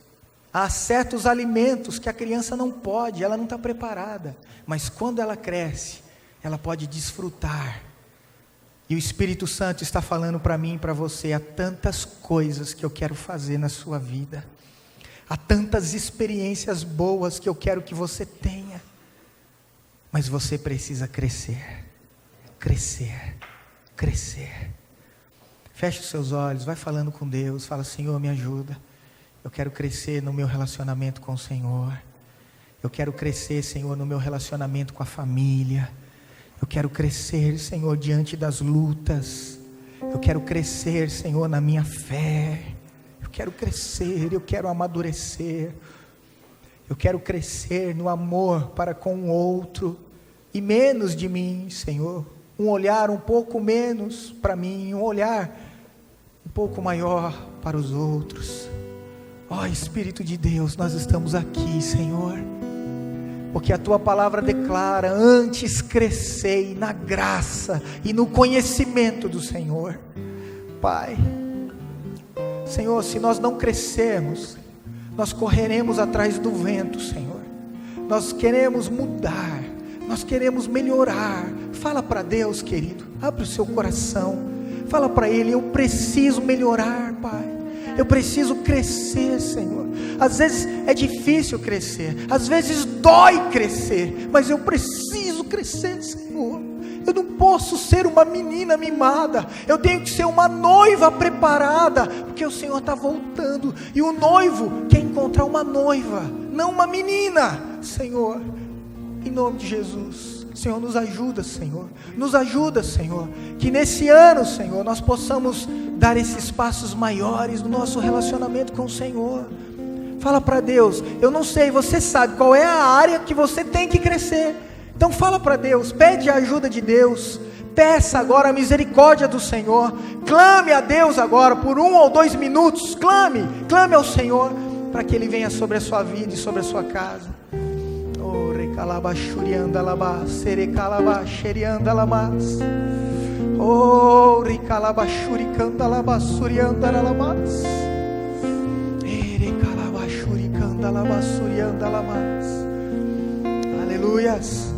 S1: Há certos alimentos que a criança não pode, ela não está preparada, mas quando ela cresce, ela pode desfrutar, e o Espírito Santo está falando para mim e para você: há tantas coisas que eu quero fazer na sua vida, há tantas experiências boas que eu quero que você tenha, mas você precisa crescer. Feche os seus olhos, vai falando com Deus, fala: Senhor, me ajuda, eu quero crescer no meu relacionamento com o Senhor, eu quero crescer, Senhor, no meu relacionamento com a família, eu quero crescer, Senhor, diante das lutas, eu quero crescer, Senhor, na minha fé, eu quero crescer, eu quero amadurecer, eu quero crescer no amor para com o outro, e menos de mim, Senhor. um olhar um pouco menos para mim, um olhar um pouco maior para os outros. Ó Espírito de Deus, nós estamos aqui, Senhor, porque a Tua palavra declara: antes crescei na graça e no conhecimento do Senhor. Pai, Senhor, se nós não crescermos, nós correremos atrás do vento, Senhor. Nós queremos mudar, nós queremos melhorar. Fala para Deus, querido, abre o seu coração, fala para Ele: eu preciso melhorar, Pai, eu preciso crescer, Senhor. Às vezes é difícil crescer, às vezes dói crescer, mas eu preciso crescer, Senhor. Eu não posso ser uma menina mimada, eu tenho que ser uma noiva preparada, porque o Senhor está voltando, e o noivo quer encontrar uma noiva, não uma menina. Senhor, em nome de Jesus, Senhor, nos ajuda, Senhor, nos ajuda, Senhor, que nesse ano, Senhor, nós possamos dar esses passos maiores no nosso relacionamento com o Senhor. Fala para Deus: eu não sei, você sabe qual é a área que você tem que crescer. Então fala para Deus, pede a ajuda de Deus, peça agora a misericórdia do Senhor, clame a Deus agora por 1 ou 2 minutos, clame ao Senhor, para que Ele venha sobre a sua vida e sobre a sua casa. Oh, recalabachurianda labá, serecalabá, xerianda labás. Oh, recalabachuricanda labá, surianda labás. Erecalabachuricanda labá, surianda labás. Aleluias.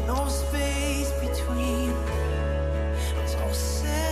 S2: no space between. I'm so sad.